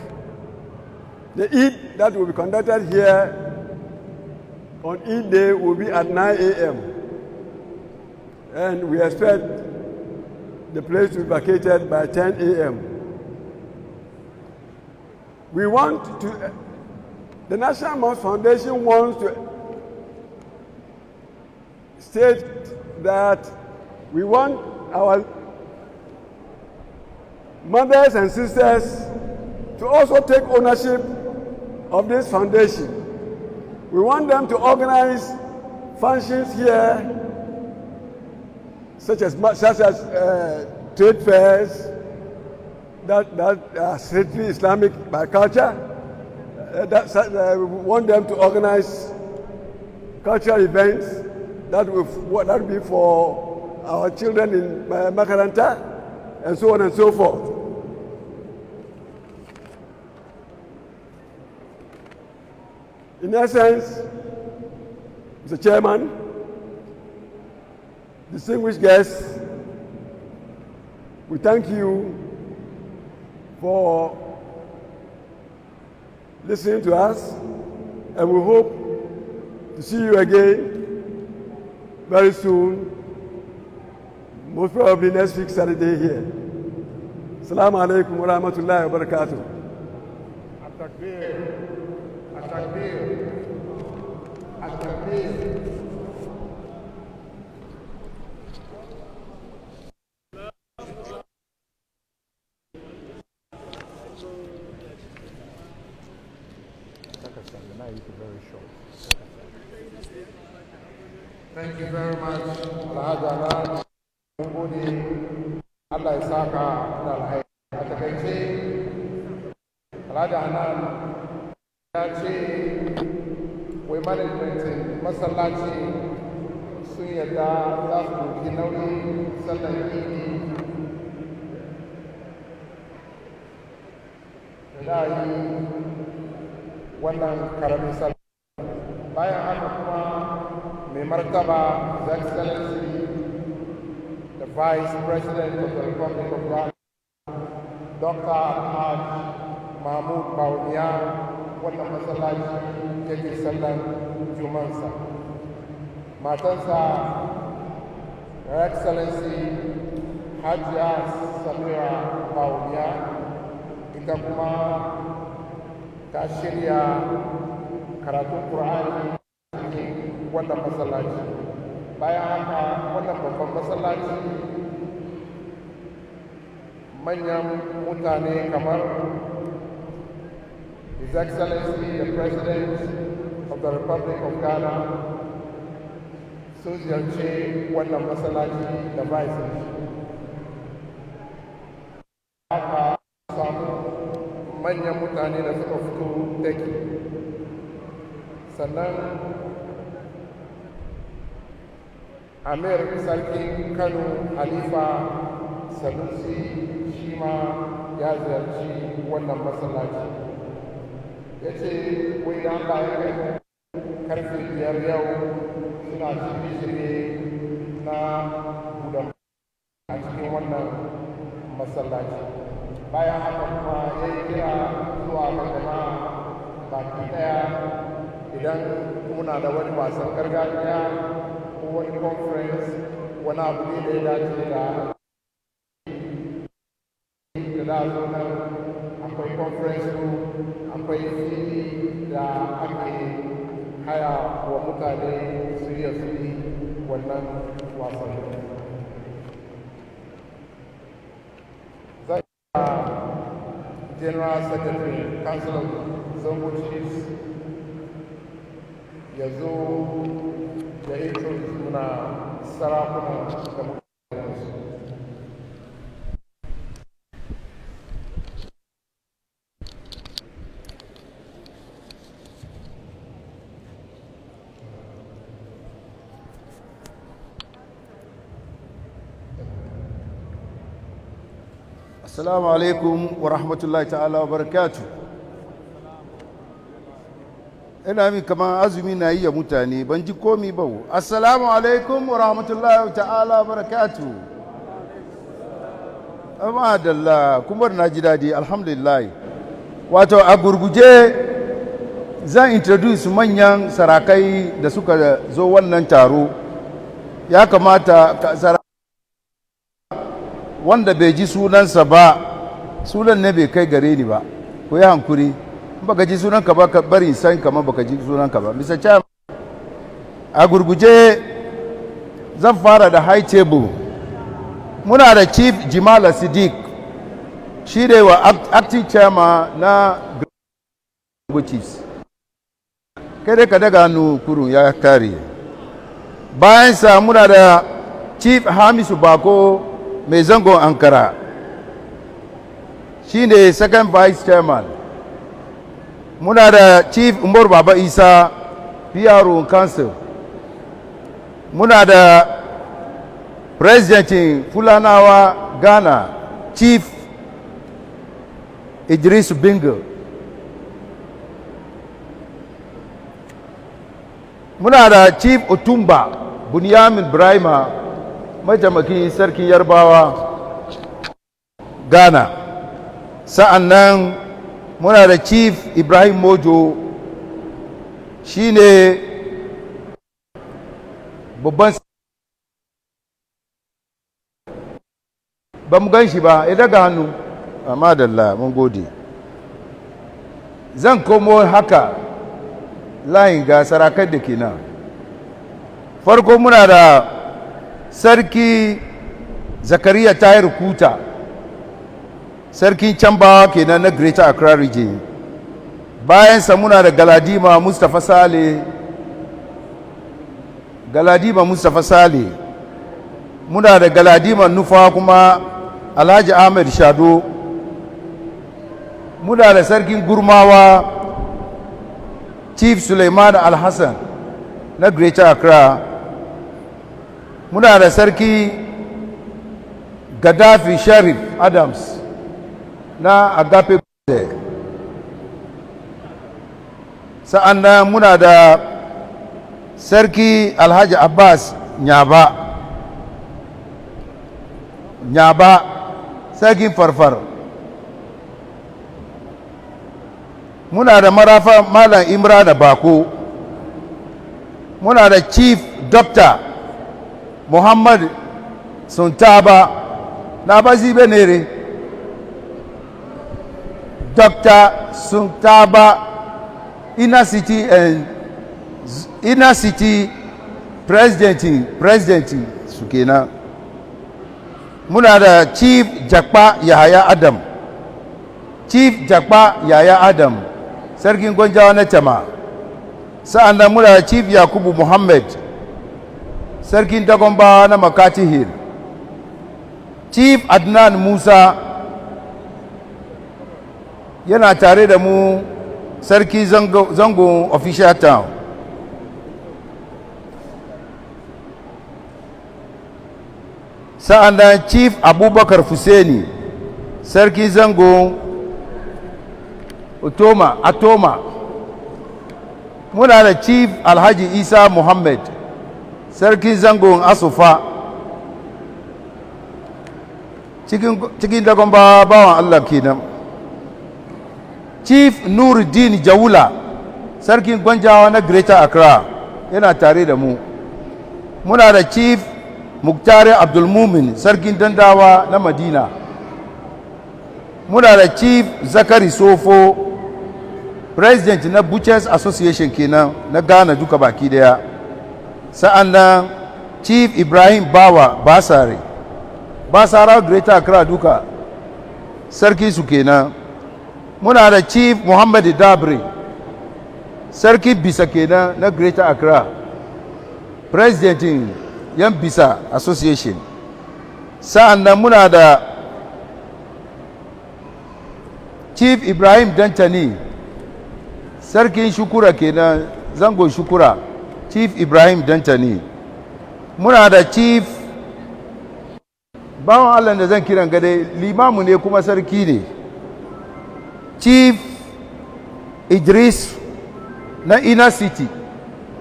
the Eid that will be conducted here on Eid Day will be at 9 a.m. And we expect the place to be vacated by 10 a.m. We want to, the National Mosque Foundation wants to state that we want our mothers and sisters to also take ownership of this foundation. We want them to organize functions here, such as trade fairs that are strictly Islamic by culture. We want them to organize cultural events that will be for our children in Makaranta, and so on and so forth. In essence, Mr. Chairman, distinguished guests, we thank you for listening to us, and we hope to see you again very soon, most probably next week, Saturday here. Assalamu alaikum wa rahmatullahi wa barakatuh. At-takbir, at-takbir, at-takbir. Thank you very much, Alhaji Anan. Allah ya saka da alhaji. A takaice, Alhaji Anan ya ce wai manajantin masallaci sun yadda za su ɗauki nauyin sallar idi da yi wannan karamin sallar. Bayan haka kuma mai martaba His Excellency the Vice President of the Republic of Ghana, Dr. Haj Mahmoud Bawumia, wannan masallaci yake sallar jumansa. Matansa Her Excellency Hajiya Samira Bawumia, ita kuma ta shirya karatun Qur'ani cikin wannan masallaci. Bayan haka wannan babban masallaci manyan mutane kamar His Excellency the President of the Republic of Ghana sun ziyarci wannan masallaci da Vice. Haka samu manyan mutane da suka fito daki, sannan Amir Sarkin Kano Halifa Sanusi shi ma ya ziyarci wannan masallaci. Ya ce, wai da Allah ya kai karfe 5 yau suna shirye-shirye na buɗe a cikin wannan masallaci. Bayan haka kuma ya yi kira zuwa ga jama'a baki ɗaya, idan muna da wani wasan gargajiya ko wani conference, wani abu ne da ya dace da za a zo nan, akwai conference room, akwai fili da ake haya wa mutane su yi wannan wasanni. Zai General Secretary Council of Zongo Chiefs ya zo da introduce muna sarakuna da mutane. Assalamu alaikum wa rahmatullahi ta'ala wa barakatu. Ina min kamar azumi na yi ya mutane ban ji komi ba. Assalamu alaikum wa rahmatullahi ta'ala wa barakatu. Amma dalla kuma na ji daɗi alhamdulillah. Wato a gurguje zan introduce manyan sarakai da suka zo wannan taro. Ya kamata wanda bai ji sunansa ba, sunan ne bai kai gare ni ba, ku yi hankuri. In baka ji sunanka ba, ka bari san kamar baka ji sunanka ba. Mr. Chairman, a gurguje zan fara da high table. Muna da Chief Jimala Siddiq, shi ne wa acting chairman na Chiefs. Kai dai ka daga hannu kurun ya kare. Bayan sa muna da Chief Hamisu Bako mai zangon Ankara, shi ne second vice chairman. Muna da Chief Umar Baba Isa, PRO Council. Muna da Presidentin Fulanawa Ghana, Chief Idris Bingle. Muna da Chief Otumba Bunyamin Brahima, mataimakin sarkin Yarbawa Ghana. Sa'an nan muna da Chief Ibrahim Mojo, shi ne babban ba mu gan shi ba, ya daga hannu. Amma dalla mun gode. Zan komo haka layin ga sarakai da ke nan. Farko muna da Sarki Zakariya Tahir Kuta, sarkin Cambawa kenan na Greater Accra Region. Bayansa muna da Galadima Mustapha Sale. Muna da Galadima Nufa kuma Alhaji Ahmed Shado. Muna da sarkin Gurmawa Chief Suleiman Alhassan na Greater Accra. Muna da sarki Gaddafi Sharif Adams na Agape. Sa'an nan muna da sarki Alhaji Abbas Nyaba sarkin Farfar. Muna da Marafa Malam Imran Bako. Muna da Chief Dr. Muhammad Suntaba na bazi benere. Dr. Suntaba, Inner City President su kenan. Muna da Chief Jakpa Yahaya Adam, sarkin Gwanjawa na Tama. Sa'an nan muna da Chief Yakubu Muhammad, sarkin Dagomba na Makati Hill. Chief Adnan Musa yana tare da mu, sarki zango official town. Sa'an nan Chief Abubakar Fuseni, sarki zango Atoma. Muna da Chief Alhaji Isa Muhammad, sarkin zangon Asufa. Cikin Dagomba bawan Allah kenan. Chief Nuruddin Jawula, sarkin Gwanjawa na Greater Accra, yana tare da mu. Muna da Chief Muktari Abdulmumin, sarkin Dandawa na Madina. Muna da Chief Zakari Sofo, President na Butchers Association kenan na Ghana duka baki daya. Sa'an nan Chief Ibrahim Bawa Basari, Basara Greater Accra duka sarki su kenan. Muna da Chief Muhammad Dabre, sarki bisa kenan na Greater Accra, Presidentin yan bisa Association. Sa'an nan muna da Chief Ibrahim Dantani, sarkin shukura kenan, zango shukura, Chief Ibrahim Dantani. Muna da Chief, bawan Allah da zan kiran gade, limamu ne kuma sarki ne, Chief Idris na Inner City,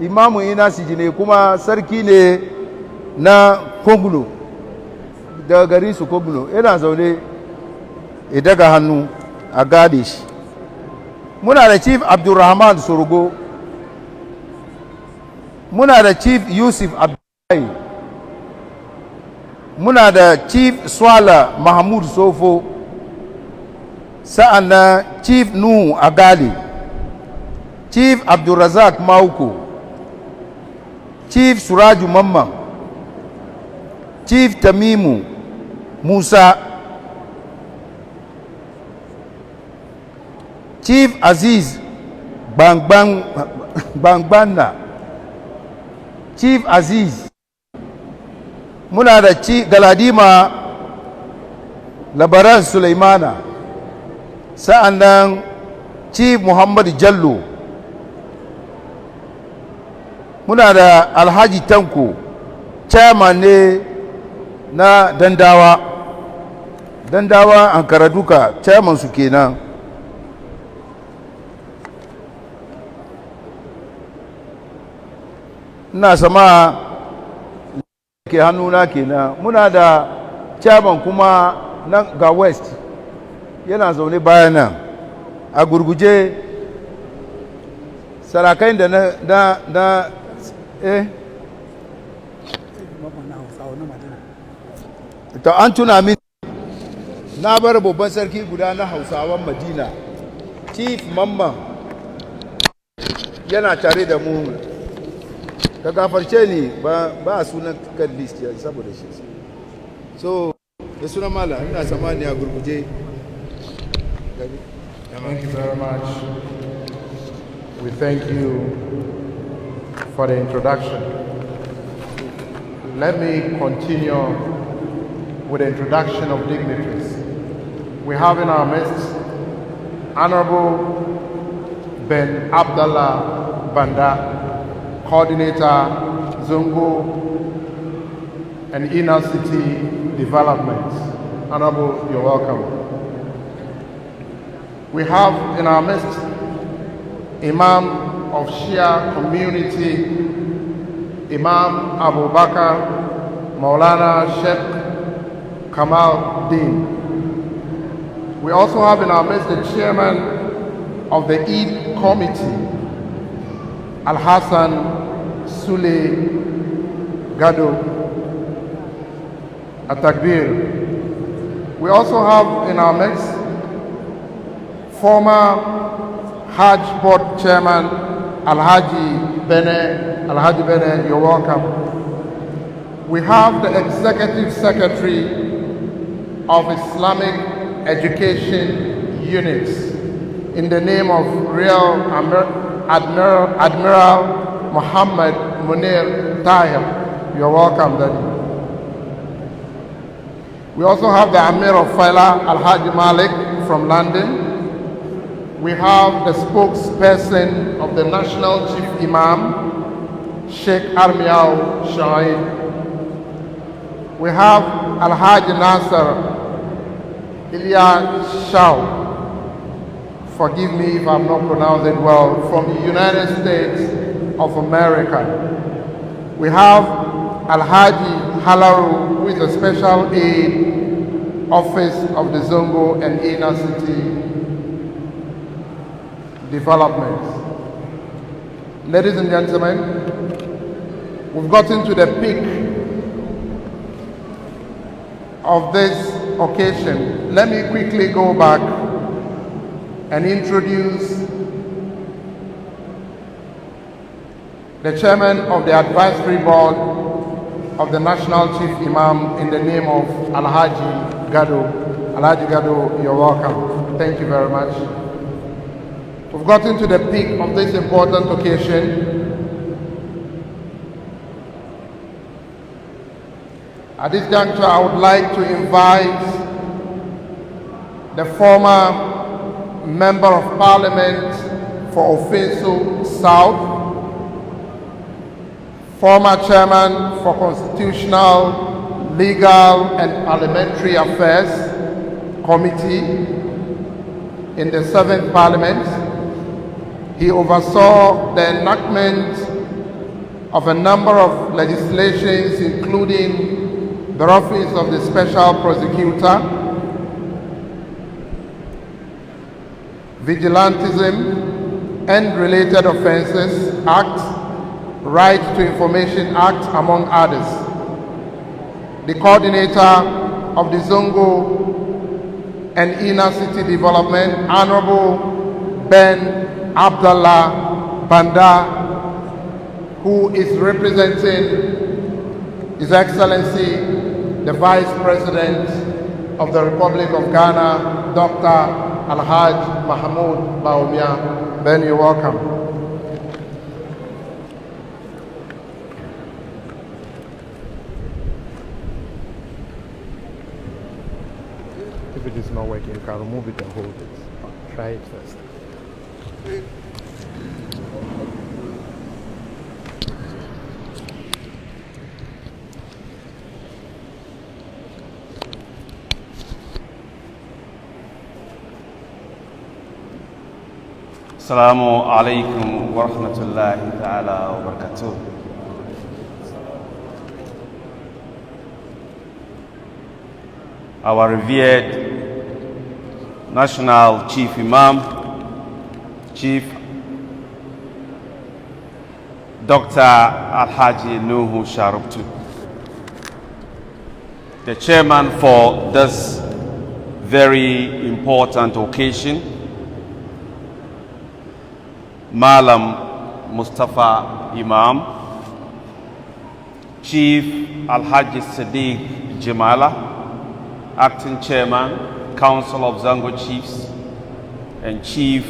imamu Inner City ne kuma sarki ne na Koglo, daga garin su Koglo, yana zaune ya daga hannu a gade shi. Muna da Chief Abdulrahman Sorgo, muna da Chief Yusuf Abdullahi, muna da Chief Swala Mahmud Sofo, sa'an na Chief Nuhu Agali, Chief Abdulrazak Mauko, Chief Suraju Mamman, Chief Tamimu Musa, Chief Aziz Bangbana, Chief Aziz. Muna da Chief Galadima Labaran Sulaimana, sa'an nan Chief Muhammad Jallo. Muna da Alhaji Tanko, chairman ne na Dandawa, Ankara duka, chairman su kenan. Ina sama ke hannuna kenan. Muna da chairman kuma nan ga West, yana zaune bayan nan. A gurguje sarakai da na ta an tuna min na bar babban sarki guda na Hausawan Madina, Chief Mamman, yana tare da mu. Ka gafarce ni ba sunan kan list ya saboda shi. So da sunan mala ina samani a gurguje. Thank you very much. We thank you for the introduction. Let me continue with the introduction of dignitaries. We have in our midst Honorable Ben Abdallah Banda, Coordinator, Zongo and Inner City Development. Honorable, you're welcome. We have in our midst Imam of Shia community, Imam Abu Bakr Maulana Sheikh Kamal Din. We also have in our midst the chairman of the Eid Committee, Al-Hassan Sule Gado At-Takbir. We also have in our midst former Hajj Board Chairman Alhaji Bene, you're welcome. We have the Executive Secretary of Islamic Education Units in the name of Real Admiral Muhammad Munir Tahir. You're welcome, Daddy. We also have the Amir of Faila, Al-Hajj Malik from London. We have the spokesperson of the National Chief Imam, Sheikh Armiao Shaib. We have Al-Hajj Nasser Ilya Shao. Forgive me if I'm not pronouncing it well, from the United States of America. We have Al-Haji Halaru, who is a special aid office of the Zongo and Inner City Development. Ladies and gentlemen, we've gotten to the peak of this occasion. Let me quickly go back and introduce the chairman of the advisory board of the National Chief Imam in the name of Alhaji Gado. Alhaji Gado, you're welcome. Thank you very much. We've gotten to the peak of this important occasion. At this juncture, I would like to invite the former Member of Parliament for Ofeso South, former Chairman for Constitutional, Legal and Parliamentary Affairs Committee in the 7th Parliament. He oversaw the enactment of a number of legislations, including the Office of the Special Prosecutor, Vigilantism and Related Offences Act, Right to Information Act, among others. The coordinator of the Zongo and Inner City Development, Honorable Ben Abdallah Banda, who is representing His Excellency, the Vice President of the Republic of Ghana, Dr. Alhaj Mahmoud Baumia. Ben, you're welcome. If it is not working, you can remove it and hold it. Try it first. Assalamu alaikum wa rahmatullahi ta'ala wa barakatuh. Our revered National Chief Imam, Chief Dr. Alhaji Nuhu Sharubtu, the chairman for this very important occasion, Malam Mustafa Imam, Chief Alhaji Sadiq Jamala, Acting Chairman, Council of Zango Chiefs, and Chief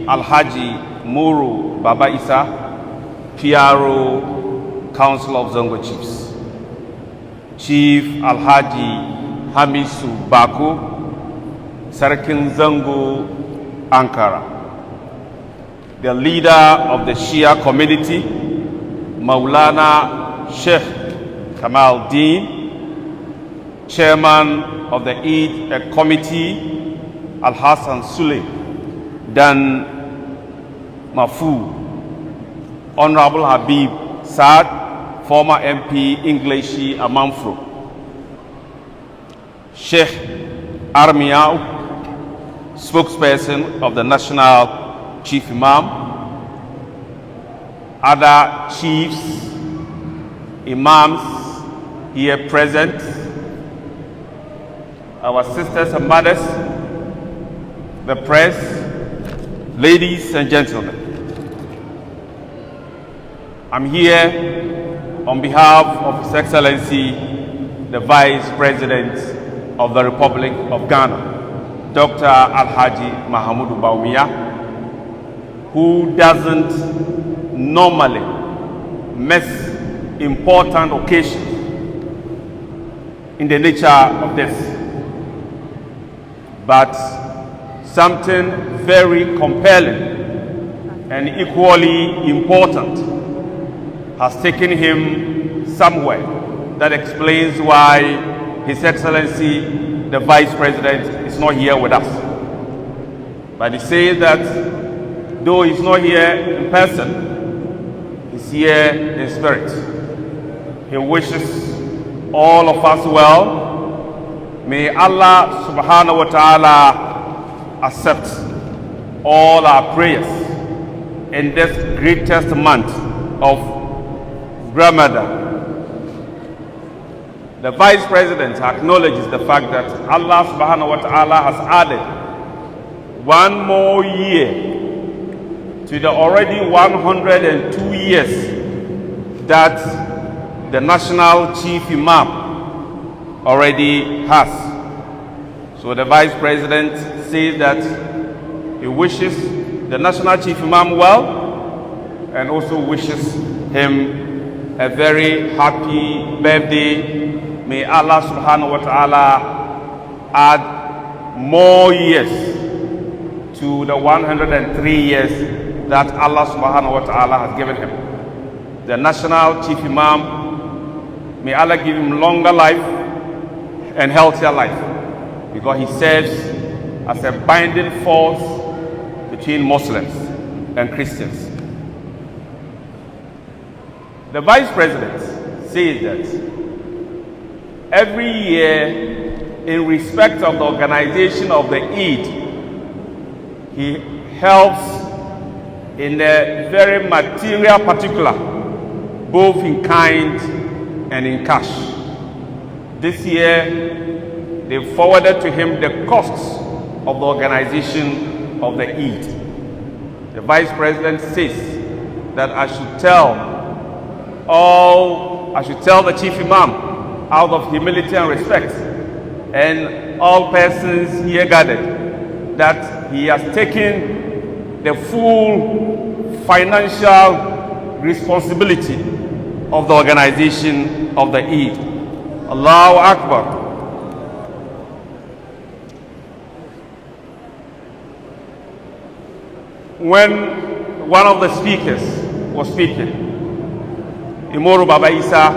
Alhaji Muru Baba Isa, PRO, Council of Zango Chiefs, Chief Alhaji Hamisu Baku, Sarkin Zango, Ankara, the leader of the Shia community, Maulana Sheikh Kamal Deen, Chairman of the Eid Committee, Al-Hassan Sule, Dan Mafu, Honorable Habib Saad, former MP Englishi Amanfro, Sheikh Armiao, spokesperson of the National Chief Imam, other chiefs, imams here present, our sisters and mothers, the press, ladies and gentlemen. I'm here on behalf of His Excellency, the Vice President of the Republic of Ghana, Dr. Alhaji Mahmoud Baumia, who doesn't normally miss important occasions in the nature of this. But something very compelling and equally important has taken him somewhere that explains why His Excellency the Vice President is not here with us. But he says that though he's not here in person, he's here in spirit. He wishes all of us well. May Allah subhanahu wa ta'ala accept all our prayers in this greatest month of Ramadan. The Vice President acknowledges the fact that Allah subhanahu wa ta'ala has added one more year to to the already 102 years that the National Chief Imam already has. So the Vice President says that he wishes the National Chief Imam well and also wishes him a very happy birthday. May Allah subhanahu wa ta'ala add more years to the 103 years that Allah subhanahu wa ta'ala has given him. The National Chief Imam, may Allah give him longer life and healthier life, because he serves as a binding force between Muslims and Christians. The Vice President says that every year, in respect of the organization of the Eid, he helps in a very material particular, both in kind and in cash. This year, they forwarded to him the costs of the organization of the Eid. The Vice President says that I should tell the Chief Imam, out of humility and respect, and all persons here gathered, that he has taken the full financial responsibility of the organization of the Eid. Allahu Akbar. When one of the speakers was speaking, Imoru Baba Isa,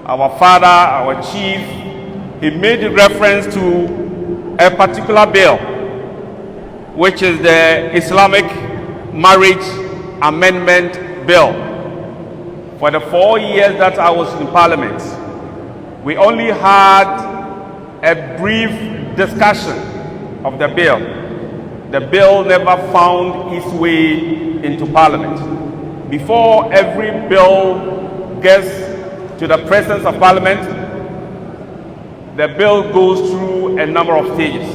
our father, our chief, he made reference to a particular bill, which is the Islamic Marriage Amendment Bill. For the 4 years that I was in Parliament, we only had a brief discussion of the bill. The bill never found its way into Parliament. Before every bill gets to the presence of Parliament, the bill goes through a number of stages.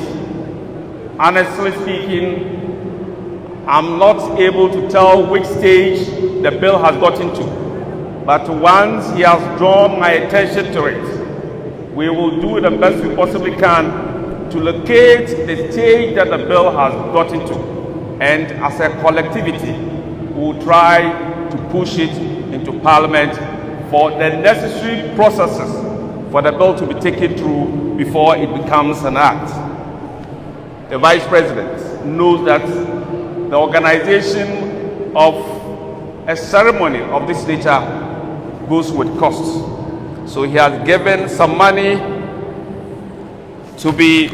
Honestly speaking, I'm not able to tell which stage the bill has got into. But once he has drawn my attention to it, we will do the best we possibly can to locate the stage that the bill has got into. And as a collectivity, we will try to push it into Parliament for the necessary processes for the bill to be taken through before it becomes an act. The Vice President knows that the organization of a ceremony of this nature goes with costs. So he has given some money to be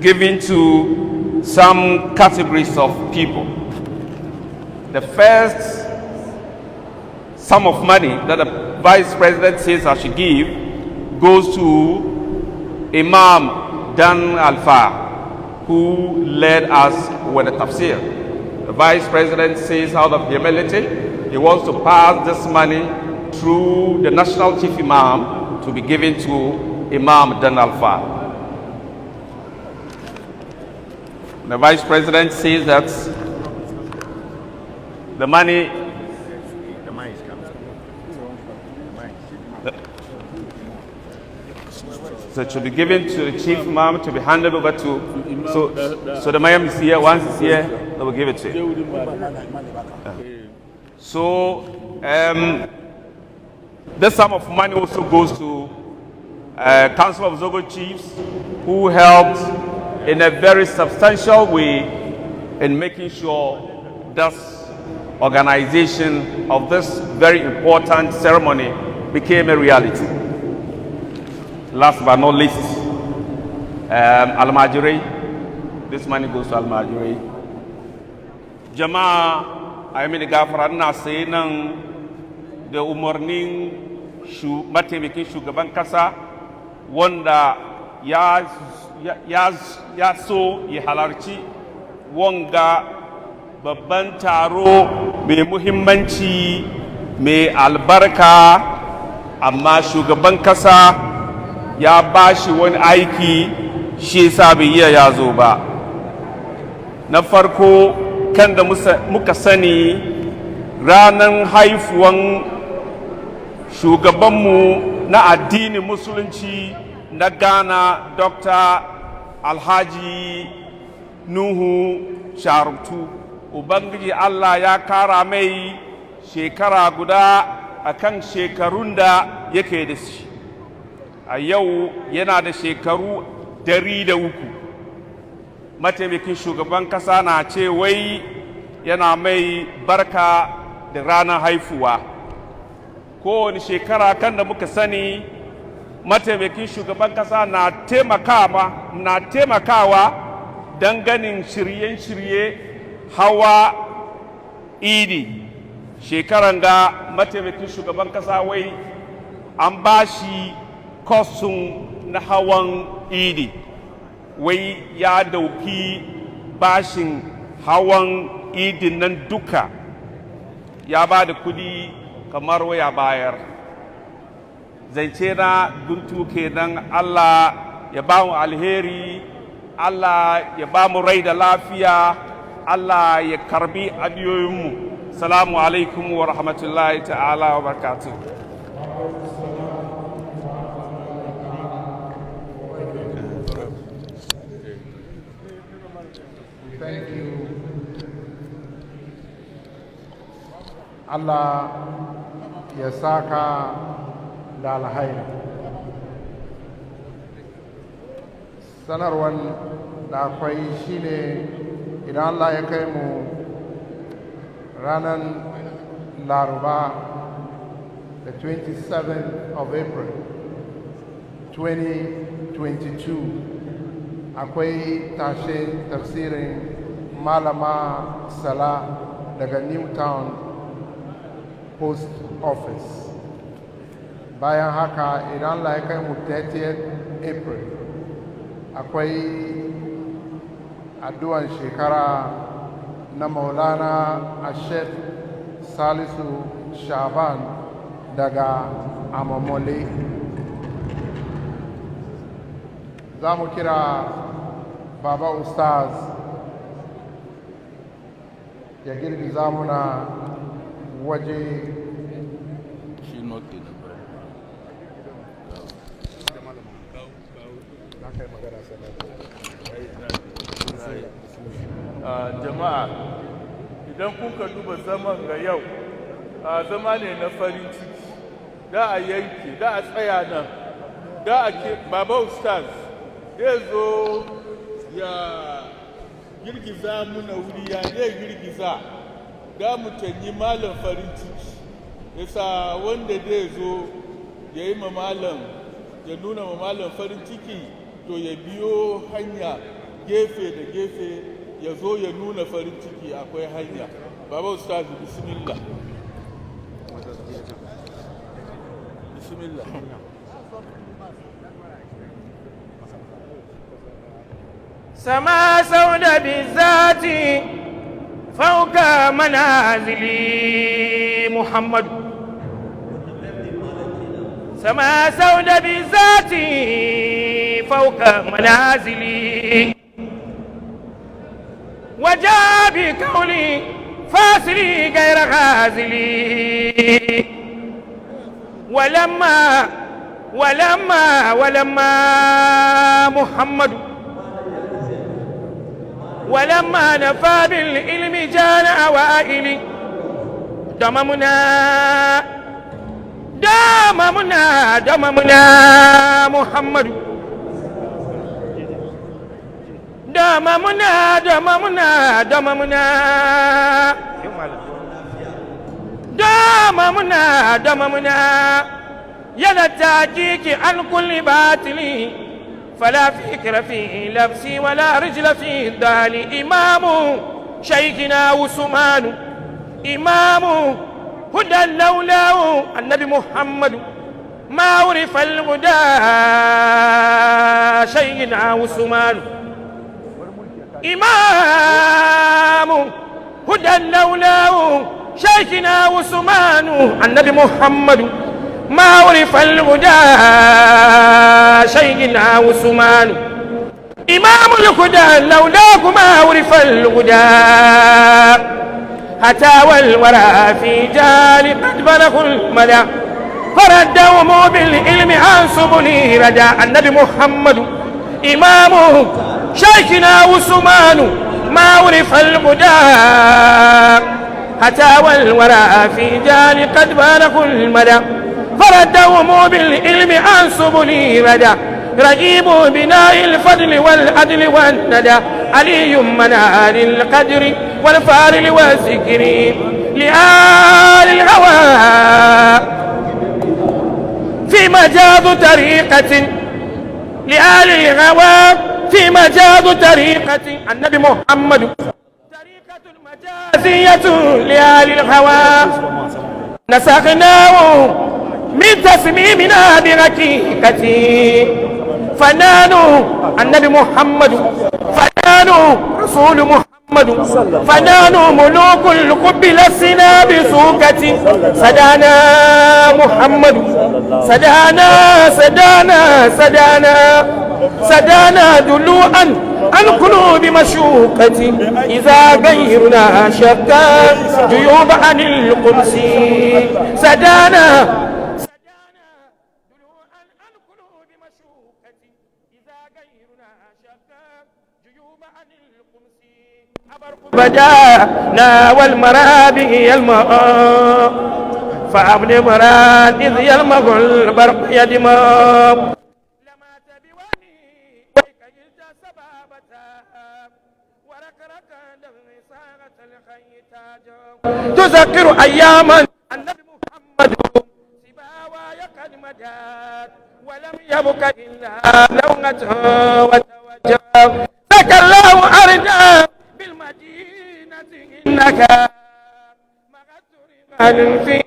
given to some categories of people. The first sum of money that the Vice President says I should give goes to Imam Dan Alfa, who led us with the Tafseer. The Vice President says out of humility, he wants to pass this money through the National Chief Imam to be given to Imam Dan Alfa. The Vice President says that the money so it should be given to the Chief Imam to be handed over to. So the Mayam is here. Once it's here, they will give it to you. So this sum of money also goes to Council of Zogo Chiefs, who helped in a very substantial way in making sure this organization of this very important ceremony became a reality. Last but not least, Al-Majiri. This money goes to Al-Majiri. Jama'a, I mean, gafaran na sai nan da umarnin mataimakin shugaban kasa wanda ya so ya halarci wanga babban taro mai muhimmanci mai albarka, amma shugaban kasa ya bashi wani aiki shi yasa bai iya ya zo ba. Na farko kan da muka sani ranar haifuwan shugabanmu na addinin musulunci na Ghana, Dr. Alhaji Nuhu Sharubtu. Ubangiji Allah ya kara mai shekara guda akan shekarun da yake da shi. A yau yana da shekaru 103. Mataimakin shugaban kasa na ce wai yana mai barka da ranar haifuwa. Kowane shekara kan da muka sani mataimakin shugaban kasa na taimakawa don ganin shirye-shirye hawa idi. Shekaran ga mataimakin shugaban kasa wai an ba shi kostun na hawan idi, wai ya dauki bashin hawan idin nan duka ya ba da kudi kamar waya bayar. Zance na guntu kenan. Allah ya ba mu alheri, Allah ya ba mu rai da lafiya, Allah ya karbi adiyoyinmu. Salamu alaikum wa rahmatullahi ta'ala wa barakatuh. Thank you. Allah ya saka da alhairi. Sanarwar da akwai shine idan Allah ya kai mu ranar Laraba, the 27th of April 2022, akwai tashin tafsirin Malama Sala daga Newtown Post Office. Bayan haka idan Allah ya kai mu 30th April, akwai addu'an shekara na Maulana Ashef Salisu Shaban daga Amamole. Za mu kira Baba Ustaz ya girgiza muna waje. Jama'a, idan kuka duba zaman ga yau, zama ne na farin ciki. Da a yanke, da a tsaya nan, da a ke Baba Ustaz zai zo ya girgiza muna wuri, ya ne girgiza, da mu tanyi malam farin ciki. Yasa wanda zai zo ya yi ma malam, ya nuna ma malam farin ciki, to ya biyo hanya gefe da gefe, ya zo ya nuna farin ciki. Akwai hanya. Baba Ustaz, bismillah. Bismillah. سما سود بالذات فوق منازلي محمد. سما سود بالذات فوق منازلي وجاء بقولي فاسري غير غازلي. ولما محمد ولما نفى بالعلم جان أوائلي دممنا محمد. دممنا يلا التحقيق عن كل باطل فلا فكر في لبسي ولا رجل في الدال. إمام شيخنا وسمان إمام هدى لولاه النبي محمد ما عرف الهدى شيخنا وسمان. إمام هدى لولاه شيخنا وسمان النبي محمد ما عرف الهدى شيخنا وسمان. إمام الهدى لولاك ما عرف الهدى حتى والورى في جال قد بلغوا المدى فردهم بالعلم عن سبل ردى النبي محمد إمامه شيخنا وسمان ما عرف الهدى حتى والورى في جال قد بلغوا المدى فردهم بالعلم عن سبل ردى رقيب بناء الفضل والعدل والندى علي منال القدر والفارل والذكر لآل الهوى في مجاز طريقة لآل الهوى في مجاز طريقة النبي محمد طريقة المجازية لآل الهوى نسخناه من تسميمنا بركيكتي فنان النبي محمد فنان رسول محمد فنان ملوك القب لسنا بسوكتي سدانا محمد سدانا سدانا سدانا سدانا دلوعا عن قلوب مشوقتي إذا غيرنا شكا جيوب عن القدس سدانا بدانا والمرابي الماء فأبن مراد إذ يلمغ البرق يدماء لما تبواني ويكيلت سبابتا وركرك دم ساغة الخيتاج تذكر أياما النبي محمد سباوى قد مدات ولم يبك إلا لونته وتوجه ذكى الله أرجاه بالمدينة إنك مغتر في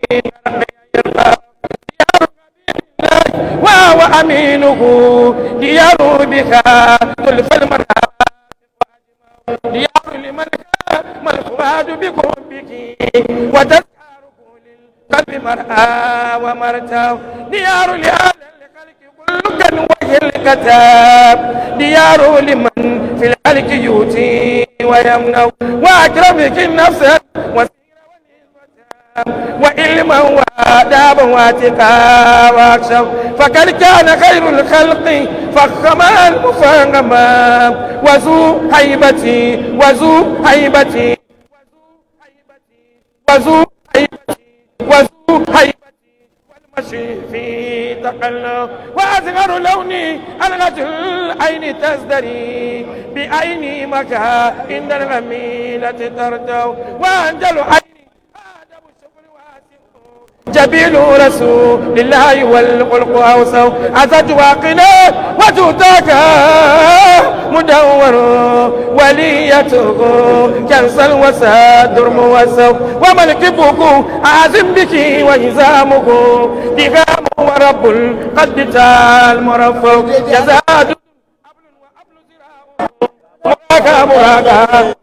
وهو أمينه ديار بك تلف المرأة ديار لمن ما الفؤاد بقربك وتذكار للقلب مرأة ومرتاه ديار لآل الخلق كل وجه الكتاب ديار لمن في الخلق يؤتي ويمنع وأكرمك النفس وعلما وآدابا واتقا واخشوا فقد كان خير الخلق فخما المفهما وذو هيبتي وذو هيبتي وذو هيبتي والمشي في تقلب وأصغر لوني ألغة العين تزدري بعيني مكا إن الغميلة ترتو وأنجل عيني جبيل رسول الله والخلق أوسو عزت واقنا وتوتاك مدور وليته كنسل وسادر موسو وملكبك عازم بك وهزامك دغام ورب قد تال مرفو جزاد مراكا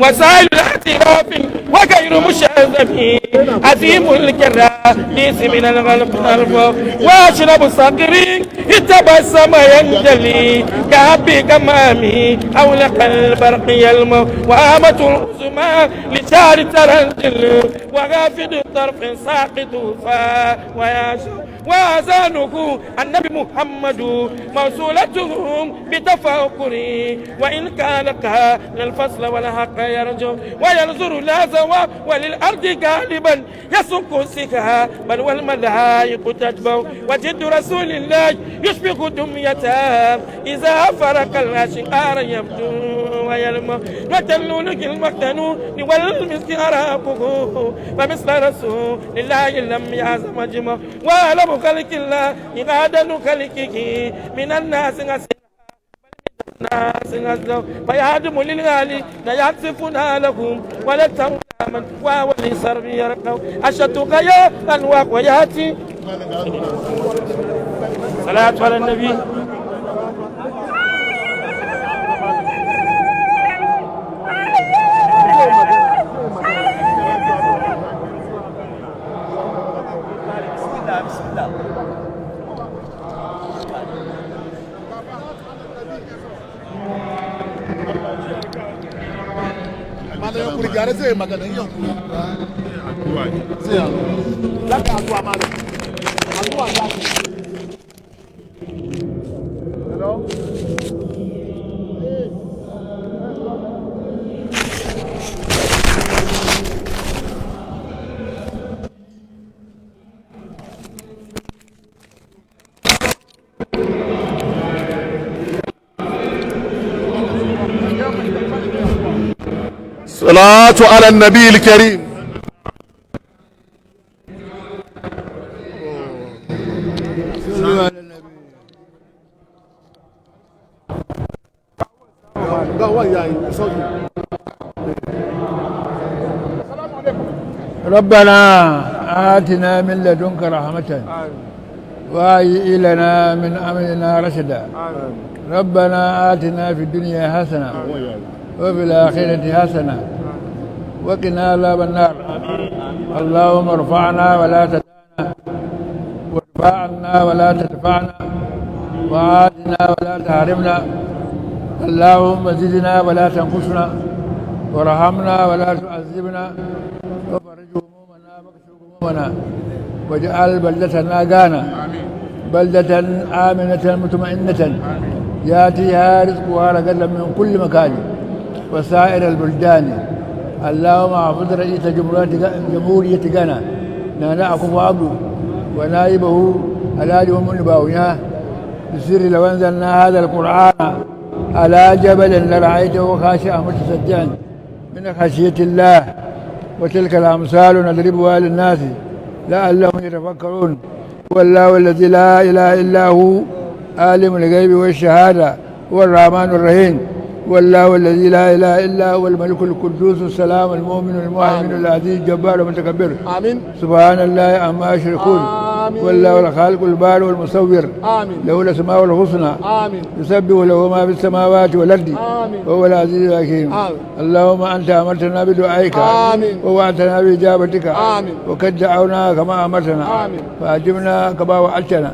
وسائل الاعتراف وغير مشاذب عظيم الكراديس من الغلق نرفو واشرب الصقر التبسم ينجلي كابي كمامي اولق البرق يلمو وامة العظمى لشار ترنجل وغافد الطرف ساقط فا وياشو وأذانه النبي محمد موصولتهم بتفاقري وإن كان للفصل والحق يرجو وينظر لا زوا وللأرض غالبا يسوق سكها بل والملائكة تتبع وجد رسول الله يشبه دميته إذا فرق الأشعار يبدو ويلمع وتلولك المكتنون والمسك أراقه فمثل رسول الله لم يعزم جمع وألم خلق الله إغادة خلقه من الناس فيهدم للغالي لا يعصفنا لهم ولا تماما وهو لسر يرقوا أشد غيا أنواق وياتي صلاة على النبي. kuri gyara zai magana yin kuri sai laka addu'a malam addu'a za ku hello صلاة على النبي الكريم ربنا آتنا من لدنك رحمة وهيئ لنا من أمرنا رشدا ربنا آتنا في الدنيا حسنة وفي الآخرة حسنة وقنا عذاب النار اللهم ارفعنا ولا تدعنا وارفع عنا ولا تدفعنا وعادنا ولا تحرمنا اللهم زدنا ولا تنقصنا وارحمنا ولا تعذبنا وفرج همومنا واكشف همومنا واجعل بلدتنا غانا بلدة آمنة مطمئنة يأتيها رزقها رغدا من كل مكان وسائر البلدان اللهم احفظ رئيس جمهورية غانا نانا أكفو عبده ونائبه الهادي ومن باوياه بسر لو أنزلنا هذا القرآن على جبل لرأيته خاشعا متصدعا من خشية الله وتلك الأمثال نضربها للناس لعلهم يتفكرون والله الذي لا إله إلا هو عالم الغيب والشهادة هو الرحمن الرحيم والله الذي لا إله إلا هو الملك القدوس السلام المؤمن المهيمن العزيز الجبار المتكبر آمين سبحان الله عما يشركون والله الخالق البارئ والمصور له الأسماء الحسنى يسبح له ما في السماوات والأرض وهو العزيز الحكيم اللهم أنت أمرتنا بدعائك ووعدتنا بإجابتك وقد دعوناك كما أمرتنا فأجبنا كما وعدتنا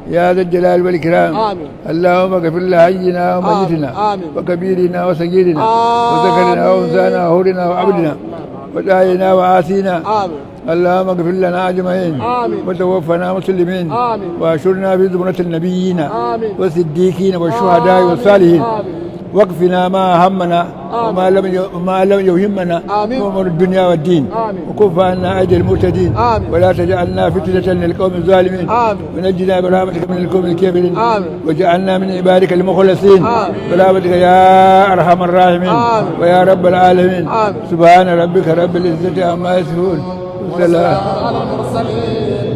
يا ذا الجلال والإكرام اللهم اغفر لحينا وميتنا وكبيرنا وصغيرنا وذكرنا وأنثانا وحورنا وعبدنا وداعينا وآسينا اللهم اغفر لنا أجمعين وتوفنا مسلمين وأشرنا في زمرة النبيين والصديقين والشهداء والصالحين واكفنا ما همنا وما لم يهمنا وامر الدنيا والدين وكف عنا أيدي المعتدين ولا تجعلنا فتنة للقوم الظالمين ونجنا برحمتك من القوم الكافرين وجعلنا من عبادك المخلصين برحمتك يا أرحم الراحمين ويا رب العالمين سبحان ربك رب العزة عما يصفون وسلام على المرسلين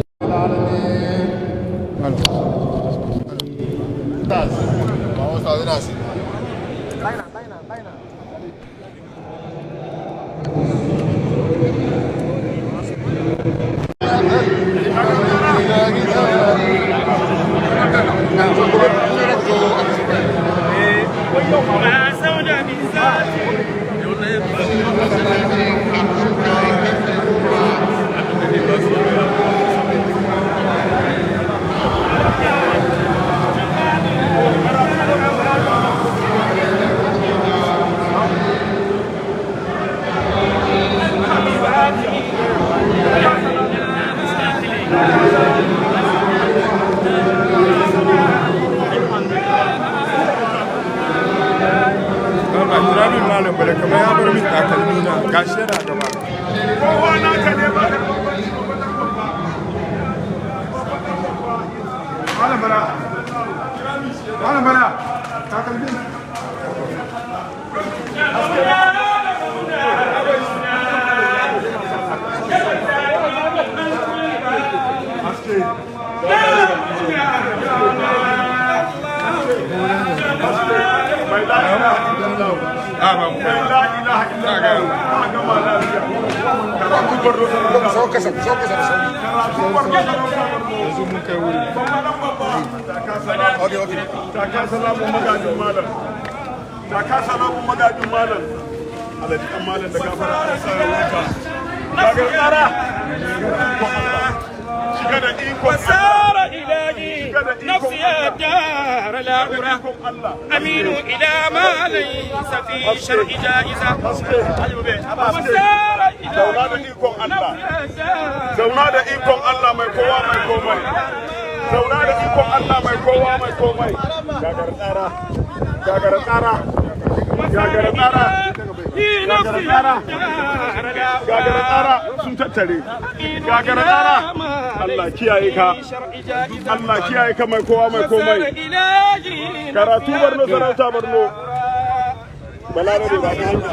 وسار إلهي نفسي نفي الدار لا أرى أمين إلى ما ليس في شرع جائزة وسار إلى zauna da ikon Allah mai kowa mai komai zauna da ikon Allah mai kowa mai komai gagar tsara gagar tsara gagar tsara gagar tsara sun tattare gagar tsara Allah kiyaye ka Allah kiyaye ka mai kowa mai komai karatu Borno sarauta Borno balarabe ba ta hanya